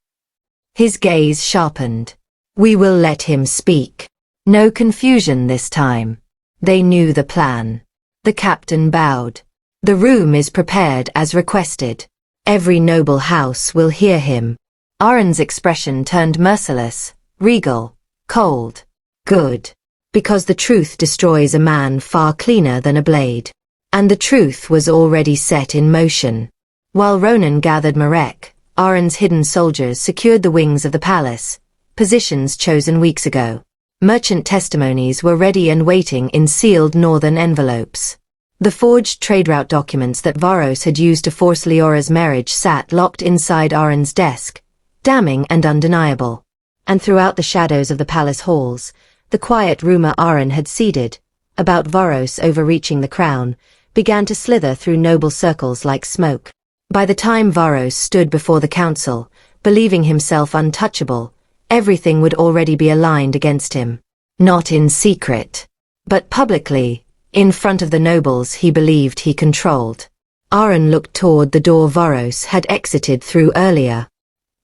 His gaze sharpened. We will let him speak. No confusion this time. They knew the plan. The captain bowed. The room is prepared as requested. Every noble house will hear him. Aren's expression turned merciless, regal, cold. Good. Because the truth destroys a man far cleaner than a blade. And the truth was already set in motion. While Ronan gathered Marek, Aren's hidden soldiers secured the wings of the palace, positions chosen weeks ago. Merchant testimonies were ready and waiting in sealed northern envelopes. The forged trade route documents that Varos had used to force Liora's marriage sat locked inside Aren's desk, damning and undeniable. And throughout the shadows of the palace halls, the quiet rumor Aren had seeded, about Varos overreaching the crown, began to slither through noble circles like smoke. By the time Varos stood before the council, believing himself untouchable, everything would already be aligned against him. Not in secret, but publicly, in front of the nobles he believed he controlled. Aren looked toward the door Varos had exited through earlier.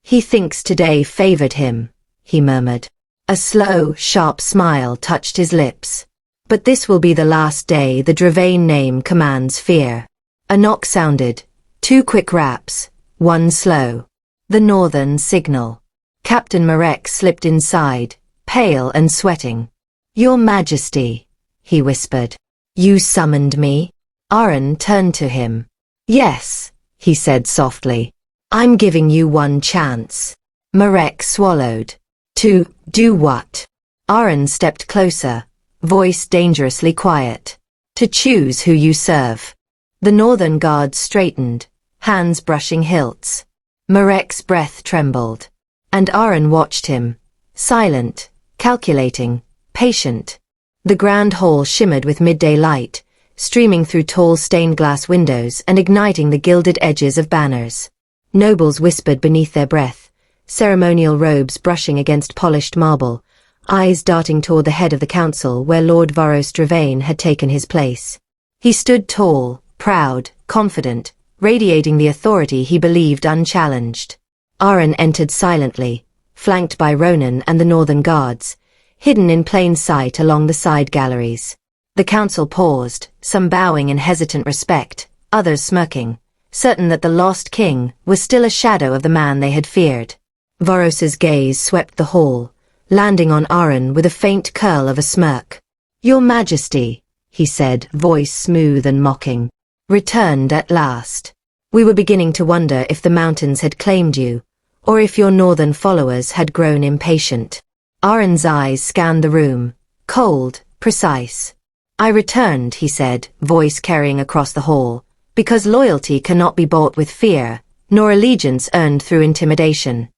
He thinks today favored him, he murmured. A slow, sharp smile touched his lips. But this will be the last day the Dravane name commands fear. A knock sounded. 2 quick raps, 1 slow. The northern signal. Captain Marek slipped inside, pale and sweating. Your Majesty, he whispered. You summoned me? Aren turned to him. Yes, he said softly. I'm giving you one chance. Marek swallowed. To do what? Aren stepped closer, voice dangerously quiet. To choose who you serve. The northern guard straightened, hands brushing hilts. Marek's breath trembled. And Aren watched him, silent, calculating, patient. The grand hall shimmered with midday light, streaming through tall stained glass windows and igniting the gilded edges of banners. Nobles whispered beneath their breath, ceremonial robes brushing against polished marble, eyes darting toward the head of the council where Lord Varos Dravane had taken his place. He stood tall, proud, confident, radiating the authority he believed unchallenged. Aren entered silently, flanked by Ronan and the northern guards, hidden in plain sight along the side galleries. The council paused, some bowing in hesitant respect, others smirking, certain that the lost king was still a shadow of the man they had feared. Varos's gaze swept the hall, landing on Aren with a faint curl of a smirk. Your Majesty, he said, voice smooth and mocking, returned at last. We were beginning to wonder if the mountains had claimed you, or if your northern followers had grown impatient. Aren's eyes scanned the room, cold, precise. I returned, he said, voice carrying across the hall, because loyalty cannot be bought with fear, nor allegiance earned through intimidation.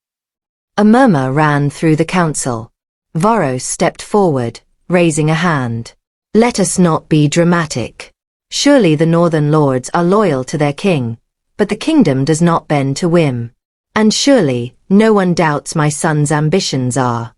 A murmur ran through the council. Varos stepped forward, raising a hand. Let us not be dramatic. Surely the northern lords are loyal to their king, but the kingdom does not bend to whim. And surely, no one doubts my son's ambitions are.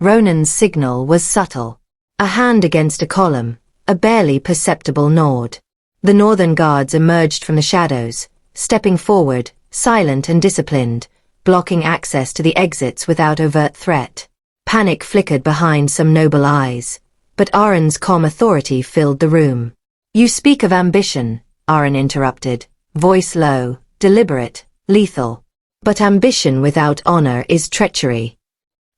Ronan's signal was subtle. A hand against a column, a barely perceptible nod. The northern guards emerged from the shadows, stepping forward, silent and disciplined, blocking access to the exits without overt threat. Panic flickered behind some noble eyes, but Aren's calm authority filled the room. You speak of ambition, Aren interrupted, voice low, deliberate, lethal. But ambition without honor is treachery.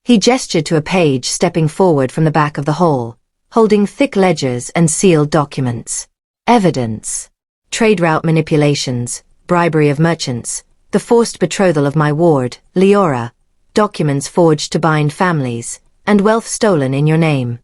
He gestured to a page stepping forward from the back of the hall, holding thick ledgers and sealed documents. Evidence. Trade route manipulations, bribery of merchants, the forced betrothal of my ward, Liora, documents forged to bind families, and wealth stolen in your name.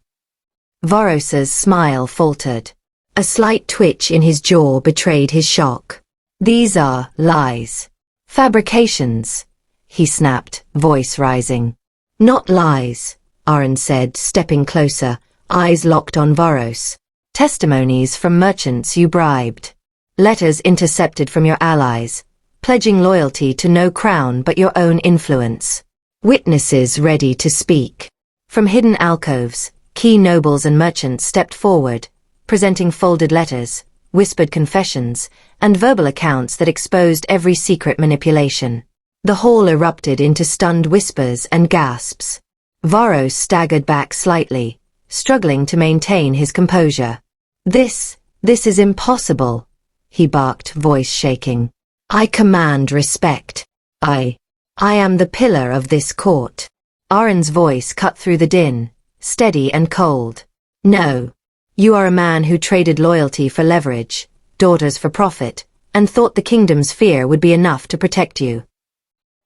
Varos's smile faltered. A slight twitch in his jaw betrayed his shock. These are lies. Fabrications, he snapped, voice rising. Not lies, Aren said, stepping closer, eyes locked on Varos. Testimonies from merchants you bribed. Letters intercepted from your allies, pledging loyalty to no crown but your own influence. Witnesses ready to speak. From hidden alcoves, key nobles and merchants stepped forward, presenting folded letters, whispered confessions, and verbal accounts that exposed every secret manipulation. The hall erupted into stunned whispers and gasps. Varos staggered back slightly, struggling to maintain his composure. This is impossible, he barked, voice shaking. I command respect. I am the pillar of this court. Aren's voice cut through the din, steady and cold. No. You are a man who traded loyalty for leverage, daughters for profit, and thought the kingdom's fear would be enough to protect you.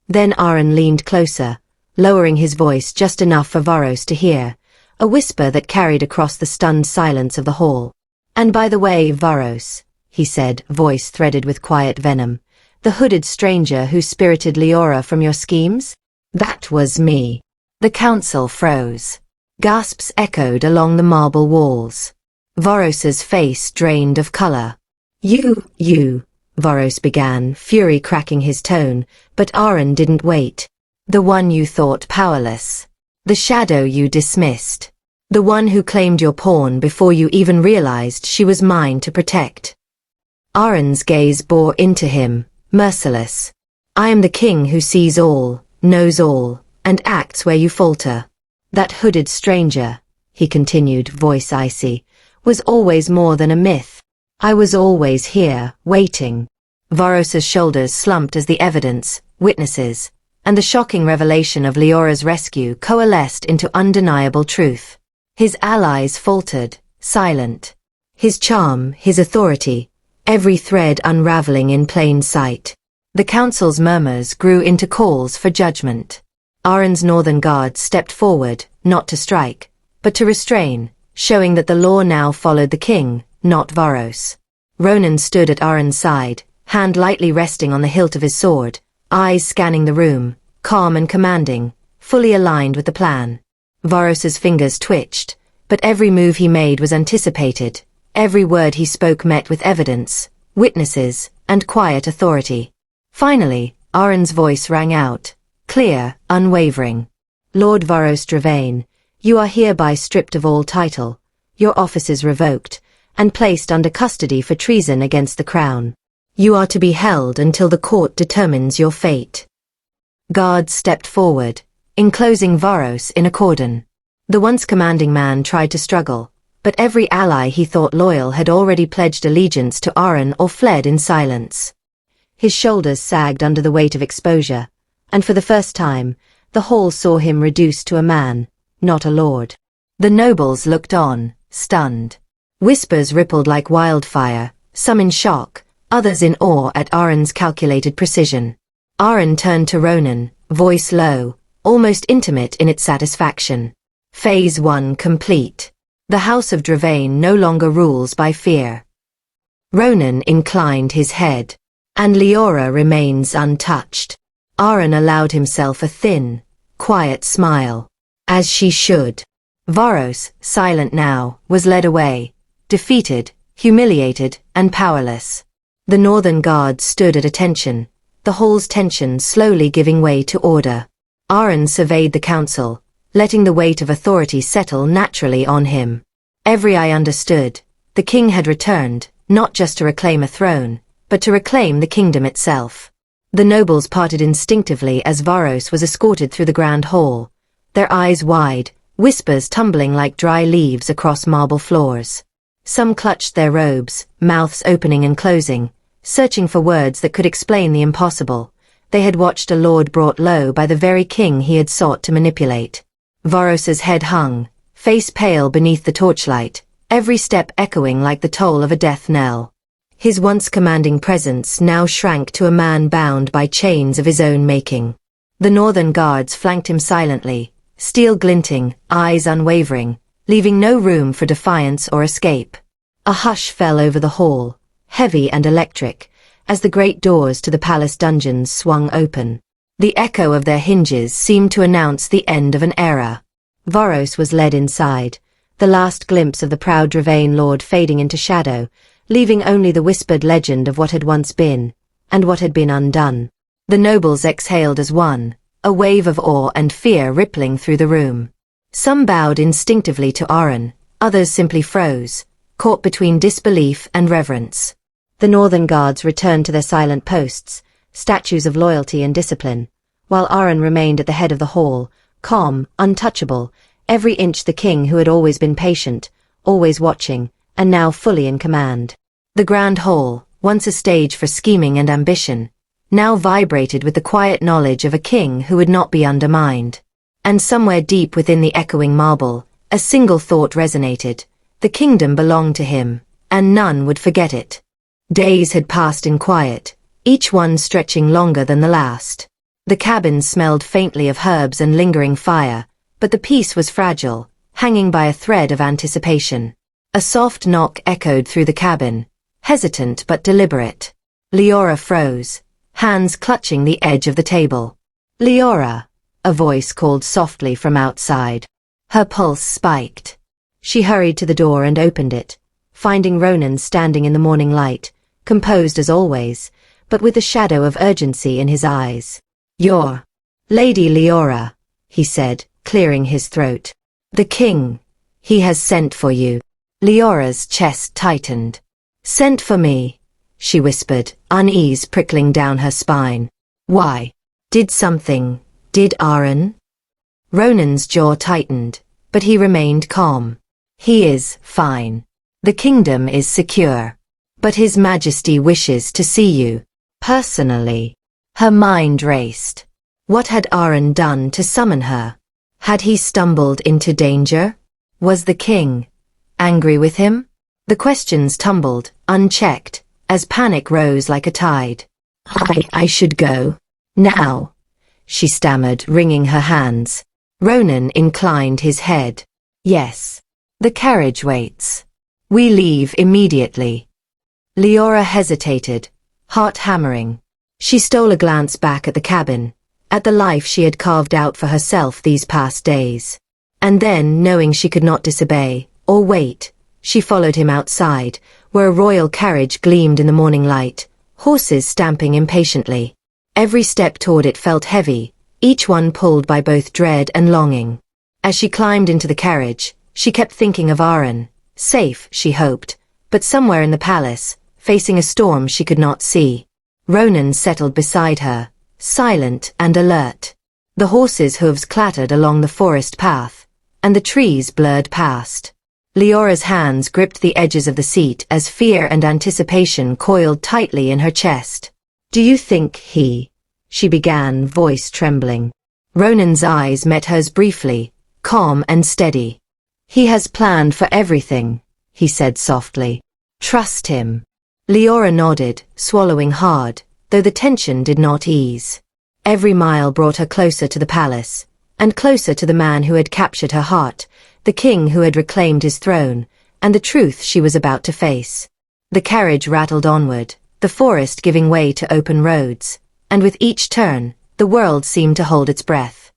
Then Aren leaned closer, lowering his voice just enough for Varos to hear, a whisper that carried across the stunned silence of the hall. And by the way, Varos, he said, voice threaded with quiet venom, the hooded stranger who spirited Liora from your schemes? That was me. The council froze. Gasps echoed along the marble walls. Varos's face drained of color. You, Varos began, fury cracking his tone, but Aren didn't wait. The one you thought powerless. The shadow you dismissed. The one who claimed your pawn before you even realized she was mine to protect. Aren's gaze bore into him, merciless. I am the king who sees all, knows all, and acts where you falter. That hooded stranger, he continued, voice icy, was always more than a myth. I was always here, waiting. Varos's shoulders slumped as the evidence, witnesses, and the shocking revelation of Liora's rescue coalesced into undeniable truth. His allies faltered, silent. His charm, his authority, every thread unraveling in plain sight. The council's murmurs grew into calls for judgment. Aren's northern guard stepped forward, not to strike, but to restrain, showing that the law now followed the king, not Varos. Ronan stood at Aren's side, hand lightly resting on the hilt of his sword, eyes scanning the room, calm and commanding, fully aligned with the plan. Varos's fingers twitched, but every move he made was anticipated, every word he spoke met with evidence, witnesses, and quiet authority. Finally, Aren's voice rang out, clear, unwavering. Lord Varos Dravain, you are hereby stripped of all title, your offices revoked, and placed under custody for treason against the crown. You are to be held until the court determines your fate. Guards stepped forward, enclosing Varos in a cordon. The once commanding man tried to struggle, but every ally he thought loyal had already pledged allegiance to Aren or fled in silence. His shoulders sagged under the weight of exposure, and for the first time, the hall saw him reduced to a man, not a lord. The nobles looked on, stunned. Whispers rippled like wildfire, some in shock, others in awe at Aren's calculated precision. Aren turned to Ronan, voice low, almost intimate in its satisfaction. Phase 1 complete. The House of Dravain no longer rules by fear. Ronan inclined his head. And Liora remains untouched. Aren allowed himself a thin, quiet smile. As she should. Varos, silent now, was led away, defeated, humiliated, and powerless. The northern guard stood at attention, the hall's tension slowly giving way to order. Aren surveyed the council, letting the weight of authority settle naturally on him. Every eye understood, the king had returned, not just to reclaim a throne, but to reclaim the kingdom itself. The nobles parted instinctively as Varos was escorted through the grand hall, their eyes wide, whispers tumbling like dry leaves across marble floors. Some clutched their robes, mouths opening and closing, searching for words that could explain the impossible. They had watched a lord brought low by the very king he had sought to manipulate. Varos's head hung, face pale beneath the torchlight, every step echoing like the toll of a death knell. His once commanding presence now shrank to a man bound by chains of his own making. The northern guards flanked him silently, steel glinting, eyes unwavering, leaving no room for defiance or escape. A hush fell over the hall, heavy and electric, as the great doors to the palace dungeons swung open. The echo of their hinges seemed to announce the end of an era. Varos was led inside, the last glimpse of the proud Dravain lord fading into shadow, leaving only the whispered legend of what had once been, and what had been undone. The nobles exhaled as one, a wave of awe and fear rippling through the room. Some bowed instinctively to Aren, others simply froze, caught between disbelief and reverence. The northern guards returned to their silent posts, statues of loyalty and discipline, while Aren remained at the head of the hall, calm, untouchable, every inch the king who had always been patient, always watching, and now fully in command. The grand hall, once a stage for scheming and ambition, now vibrated with the quiet knowledge of a king who would not be undermined. And somewhere deep within the echoing marble, a single thought resonated. The kingdom belonged to him, and none would forget it. Days had passed in quiet, each one stretching longer than the last. The cabin smelled faintly of herbs and lingering fire, but the peace was fragile, hanging by a thread of anticipation. A soft knock echoed through the cabin, hesitant but deliberate. Liora froze, hands clutching the edge of the table. "Liora," a voice called softly from outside. Her pulse spiked. She hurried to the door and opened it, finding Ronan standing in the morning light, composed as always, but with a shadow of urgency in his eyes. "You're Lady Liora," he said, clearing his throat. "The king, he has sent for you." Leora's chest tightened. "Sent for me," she whispered, unease prickling down her spine. "Why? Did Aren?" Ronan's jaw tightened, but he remained calm. "He is fine. The kingdom is secure. But His Majesty wishes to see you, personally." Her mind raced. What had Aren done to summon her? Had he stumbled into danger? Was the king angry with him? The questions tumbled, unchecked, as panic rose like a tide. I should go. Now," she stammered, wringing her hands. Ronan inclined his head. "Yes. The carriage waits. We leave immediately." Liora hesitated, heart hammering. She stole a glance back at the cabin, at the life she had carved out for herself these past days. And then, knowing she could not disobey, or wait, she followed him outside, where a royal carriage gleamed in the morning light, horses stamping impatiently. Every step toward it felt heavy, each one pulled by both dread and longing. As she climbed into the carriage, she kept thinking of Aren, safe, she hoped, but somewhere in the palace, facing a storm she could not see. Ronan settled beside her, silent and alert. The horses' hooves clattered along the forest path, and the trees blurred past. Leora's hands gripped the edges of the seat as fear and anticipation coiled tightly in her chest. "Do you think she began, voice trembling. Ronan's eyes met hers briefly, calm and steady. "He has planned for everything," he said softly. "Trust him." Liora nodded, swallowing hard, though the tension did not ease. Every mile brought her closer to the palace, and closer to the man who had captured her heart, the king who had reclaimed his throne, and the truth she was about to face. The carriage rattled onward, the forest giving way to open roads, and with each turn, the world seemed to hold its breath.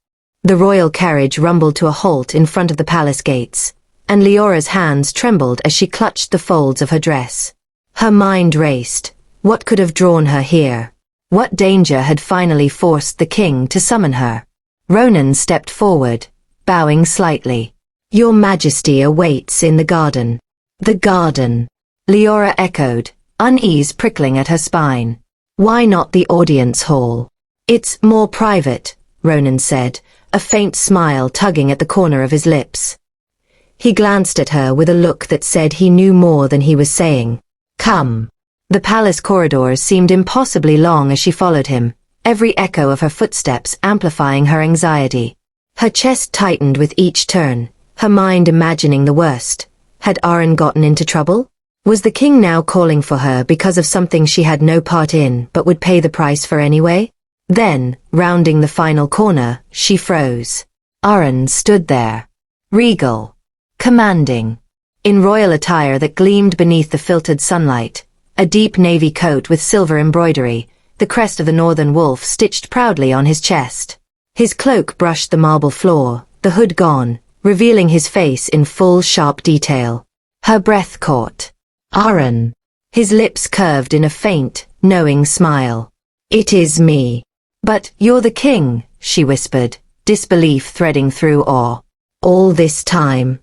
The royal carriage rumbled to a halt in front of the palace gates, and Leora's hands trembled as she clutched the folds of her dress. Her mind raced. What could have drawn her here? What danger had finally forced the king to summon her? Ronan stepped forward, bowing slightly. "Your Majesty awaits in the garden." "The garden," Liora echoed, unease prickling at her spine. "Why not the audience hall?" "It's more private," Ronan said, a faint smile tugging at the corner of his lips. He glanced at her with a look that said he knew more than he was saying. "Come." The palace corridors seemed impossibly long as she followed him, every echo of her footsteps amplifying her anxiety. Her chest tightened with each turn, her mind imagining the worst. Had Aren gotten into trouble? Was the king now calling for her because of something she had no part in but would pay the price for anyway? Then, rounding the final corner, she froze. Aren stood there, regal, commanding, in royal attire that gleamed beneath the filtered sunlight, a deep navy coat with silver embroidery, the crest of the northern wolf stitched proudly on his chest. His cloak brushed the marble floor, the hood gone, revealing his face in full sharp detail. Her breath caught. Aren. His lips curved in a faint, knowing smile. It is me. But you're the king, she whispered, disbelief threading through awe. All this time.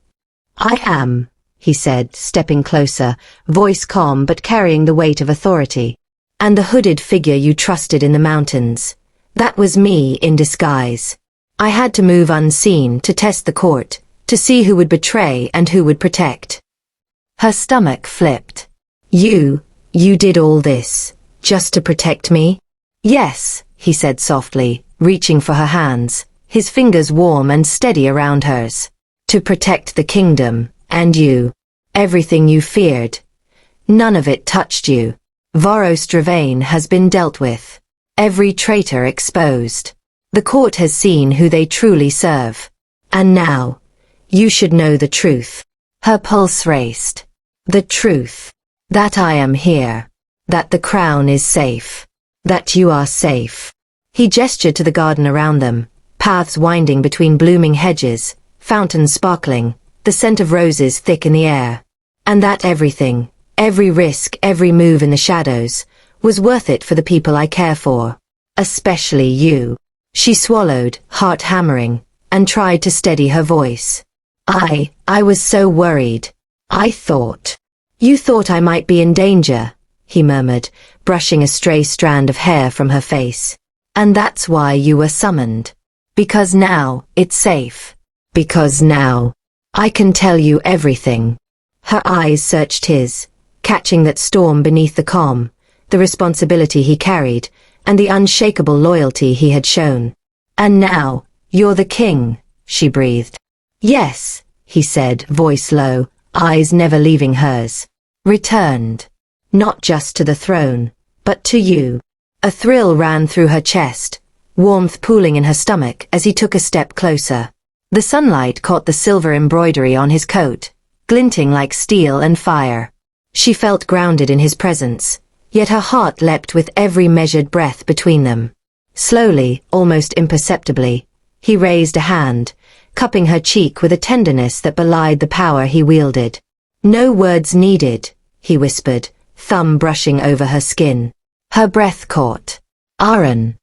I am, he said, stepping closer, voice calm but carrying the weight of authority. And the hooded figure you trusted in the mountains. That was me in disguise. I had to move unseen to test the court, to see who would betray and who would protect. Her stomach flipped. You did all this, just to protect me? Yes, he said softly, reaching for her hands, his fingers warm and steady around hers. To protect the kingdom, and you. Everything you feared. None of it touched you. Varos Dravain has been dealt with. Every traitor exposed. The court has seen who they truly serve. And now, you should know the truth. Her pulse raced. The truth. That I am here. That the crown is safe. That you are safe. He gestured to the garden around them, paths winding between blooming hedges, fountains sparkling, the scent of roses thick in the air. And that everything, every risk, every move in the shadows, was worth it for the people I care for. Especially you. She swallowed, heart hammering, and tried to steady her voice. I was so worried. I thought. You thought I might be in danger, he murmured, brushing a stray strand of hair from her face. And that's why you were summoned. Because now, it's safe. Because now, I can tell you everything. Her eyes searched his, catching that storm beneath the calm, the responsibility he carried, and the unshakable loyalty he had shown. And now, you're the king, she breathed. Yes, he said, voice low, eyes never leaving hers. Returned. Not just to the throne, but to you. A thrill ran through her chest, warmth pooling in her stomach as he took a step closer. The sunlight caught the silver embroidery on his coat, glinting like steel and fire. She felt grounded in his presence, yet her heart leapt with every measured breath between them. Slowly, almost imperceptibly, he raised a hand, cupping her cheek with a tenderness that belied the power he wielded. No words needed, he whispered, thumb brushing over her skin. Her breath caught. Aren.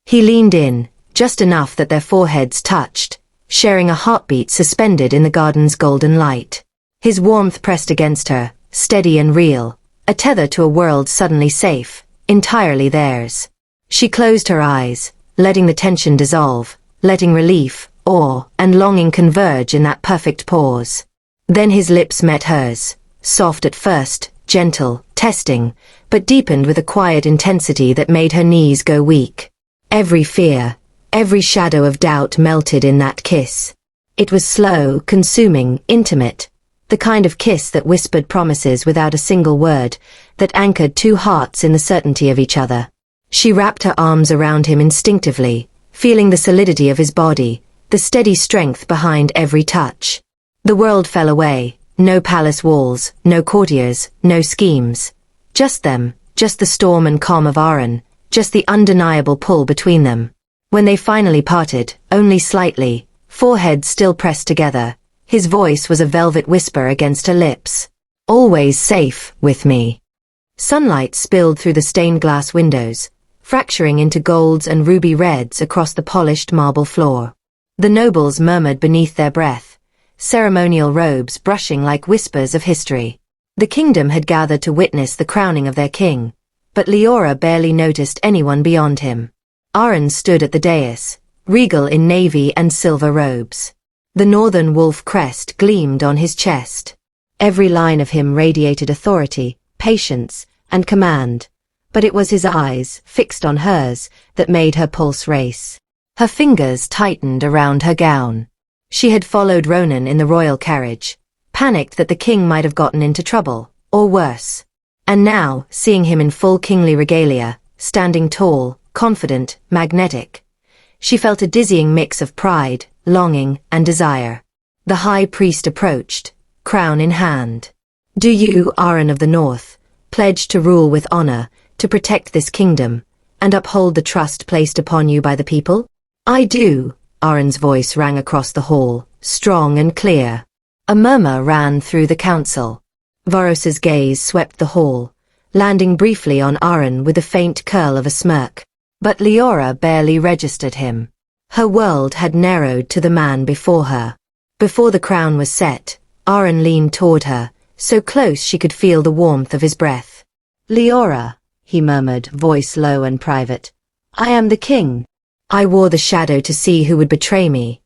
He leaned in, just enough that their foreheads touched, sharing a heartbeat suspended in the garden's golden light. His warmth pressed against her, steady and real, a tether to a world suddenly safe, entirely theirs. She closed her eyes, letting the tension dissolve, letting relief, awe, and longing converge in that perfect pause. Then his lips met hers, soft at first, gentle, testing, but deepened with a quiet intensity that made her knees go weak. Every fear, every shadow of doubt melted in that kiss. It was slow, consuming, intimate, the kind of kiss that whispered promises without a single word, that anchored two hearts in the certainty of each other. She wrapped her arms around him instinctively, feeling the solidity of his body, the steady strength behind every touch. The world fell away, no palace walls, no courtiers, no schemes. Just them, just the storm and calm of Aren, just the undeniable pull between them. When they finally parted, only slightly, foreheads still pressed together, his voice was a velvet whisper against her lips. Always safe, with me. Sunlight spilled through the stained glass windows, fracturing into golds and ruby reds across the polished marble floor. The nobles murmured beneath their breath, ceremonial robes brushing like whispers of history. The kingdom had gathered to witness the crowning of their king, but Liora barely noticed anyone beyond him. Aren stood at the dais, regal in navy and silver robes. The northern wolf crest gleamed on his chest. Every line of him radiated authority, patience, and command, but it was his eyes, fixed on hers, that made her pulse race. Her fingers tightened around her gown. She had followed Ronan in the royal carriage, panicked that the king might have gotten into trouble, or worse. And now, seeing him in full kingly regalia, standing tall, confident, magnetic, she felt a dizzying mix of pride, longing, and desire. The high priest approached, crown in hand. "Do you, Aren of the North, pledge to rule with honor, to protect this kingdom, and uphold the trust placed upon you by the people?" "I do," Aren's voice rang across the hall, strong and clear. A murmur ran through the council. Varos's gaze swept the hall, landing briefly on Aren with a faint curl of a smirk. But Liora barely registered him. Her world had narrowed to the man before her. Before the crown was set, Aren leaned toward her, so close she could feel the warmth of his breath. "Liora," he murmured, voice low and private. "I am the king. I wore the shadow to see who would betray me.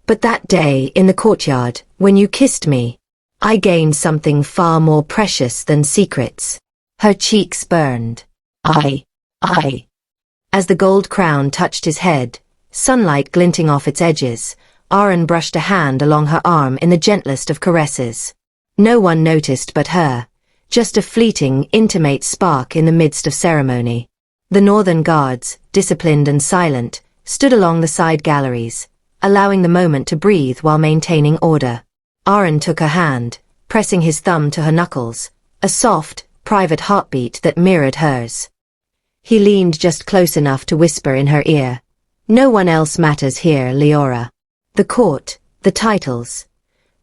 But that day, in the courtyard, when you kissed me, I gained something far more precious than secrets." Her cheeks burned. I. As the gold crown touched his head, sunlight glinting off its edges, Aren brushed a hand along her arm in the gentlest of caresses. No one noticed but her, just a fleeting, intimate spark in the midst of ceremony. The northern guards, disciplined and silent, stood along the side galleries, allowing the moment to breathe while maintaining order. Aren took her hand, pressing his thumb to her knuckles, a soft, private heartbeat that mirrored hers. He leaned just close enough to whisper in her ear, "No one else matters here, Liora. The court, the titles.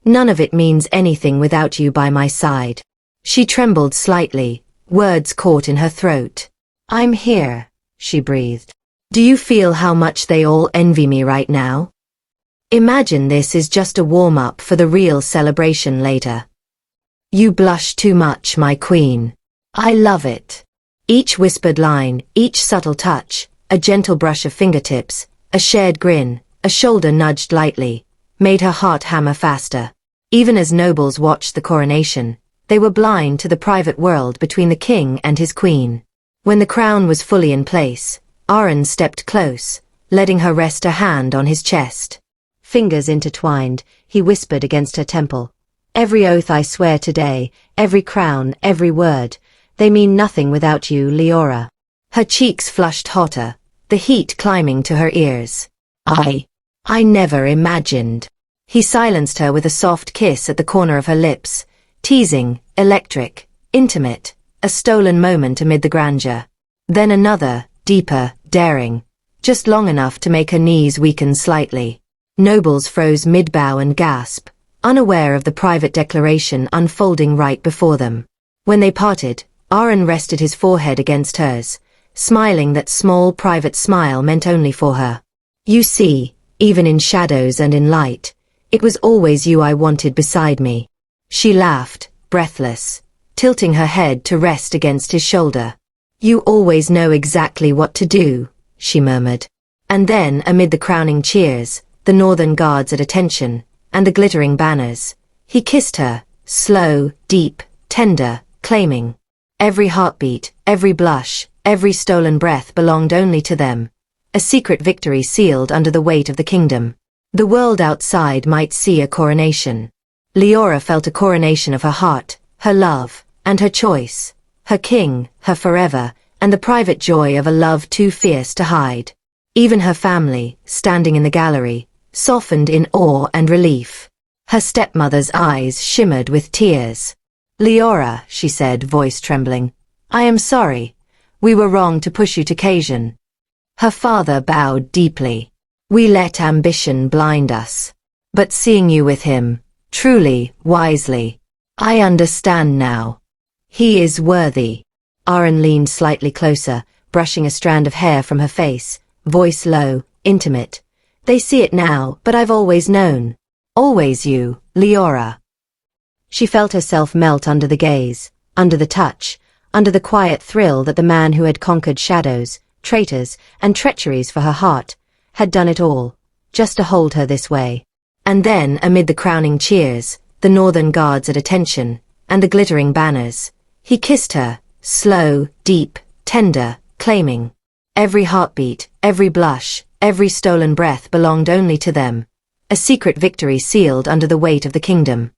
None of it means anything without you by my side." She trembled slightly, words caught in her throat. "I'm here," she breathed. "Do you feel how much they all envy me right now? Imagine this is just a warm-up for the real celebration later." "You blush too much, my queen. I love it." Each whispered line, each subtle touch, a gentle brush of fingertips, a shared grin, a shoulder nudged lightly, made her heart hammer faster. Even as nobles watched the coronation, they were blind to the private world between the king and his queen. When the crown was fully in place, Aren stepped close, letting her rest a hand on his chest. Fingers intertwined, he whispered against her temple. "Every oath I swear today, every crown, every word, they mean nothing without you, Liora." Her cheeks flushed hotter, the heat climbing to her ears. I never imagined." He silenced her with a soft kiss at the corner of her lips, teasing, electric, intimate, a stolen moment amid the grandeur. Then another, deeper, daring, just long enough to make her knees weaken slightly. Nobles froze mid-bow and gasp, unaware of the private declaration unfolding right before them. When they parted, Aren rested his forehead against hers, smiling that small private smile meant only for her. "You see, even in shadows and in light, it was always you I wanted beside me." She laughed, breathless, tilting her head to rest against his shoulder. "You always know exactly what to do," she murmured. And then, amid the crowning cheers, the northern guards at attention, and the glittering banners, he kissed her, slow, deep, tender, claiming. Every heartbeat, every blush, every stolen breath belonged only to them. A secret victory sealed under the weight of the kingdom. The world outside might see a coronation. Liora felt a coronation of her heart, her love, and her choice, her king, her forever, and the private joy of a love too fierce to hide. Even her family, standing in the gallery, softened in awe and relief. Her stepmother's eyes shimmered with tears. "Liora," she said, voice trembling, "I am sorry. We were wrong to push you to Casien." Her father bowed deeply. "We let ambition blind us. But seeing you with him, truly, wisely, I understand now. He is worthy." Aren leaned slightly closer, brushing a strand of hair from her face, voice low, intimate. "They see it now, but I've always known. Always you, Liora." She felt herself melt under the gaze, under the touch, under the quiet thrill that the man who had conquered shadows, traitors, and treacheries for her heart, had done it all, just to hold her this way. And then, amid the crowning cheers, the northern guards at attention, and the glittering banners, he kissed her, slow, deep, tender, claiming. Every heartbeat, every blush, every stolen breath belonged only to them. A secret victory sealed under the weight of the kingdom.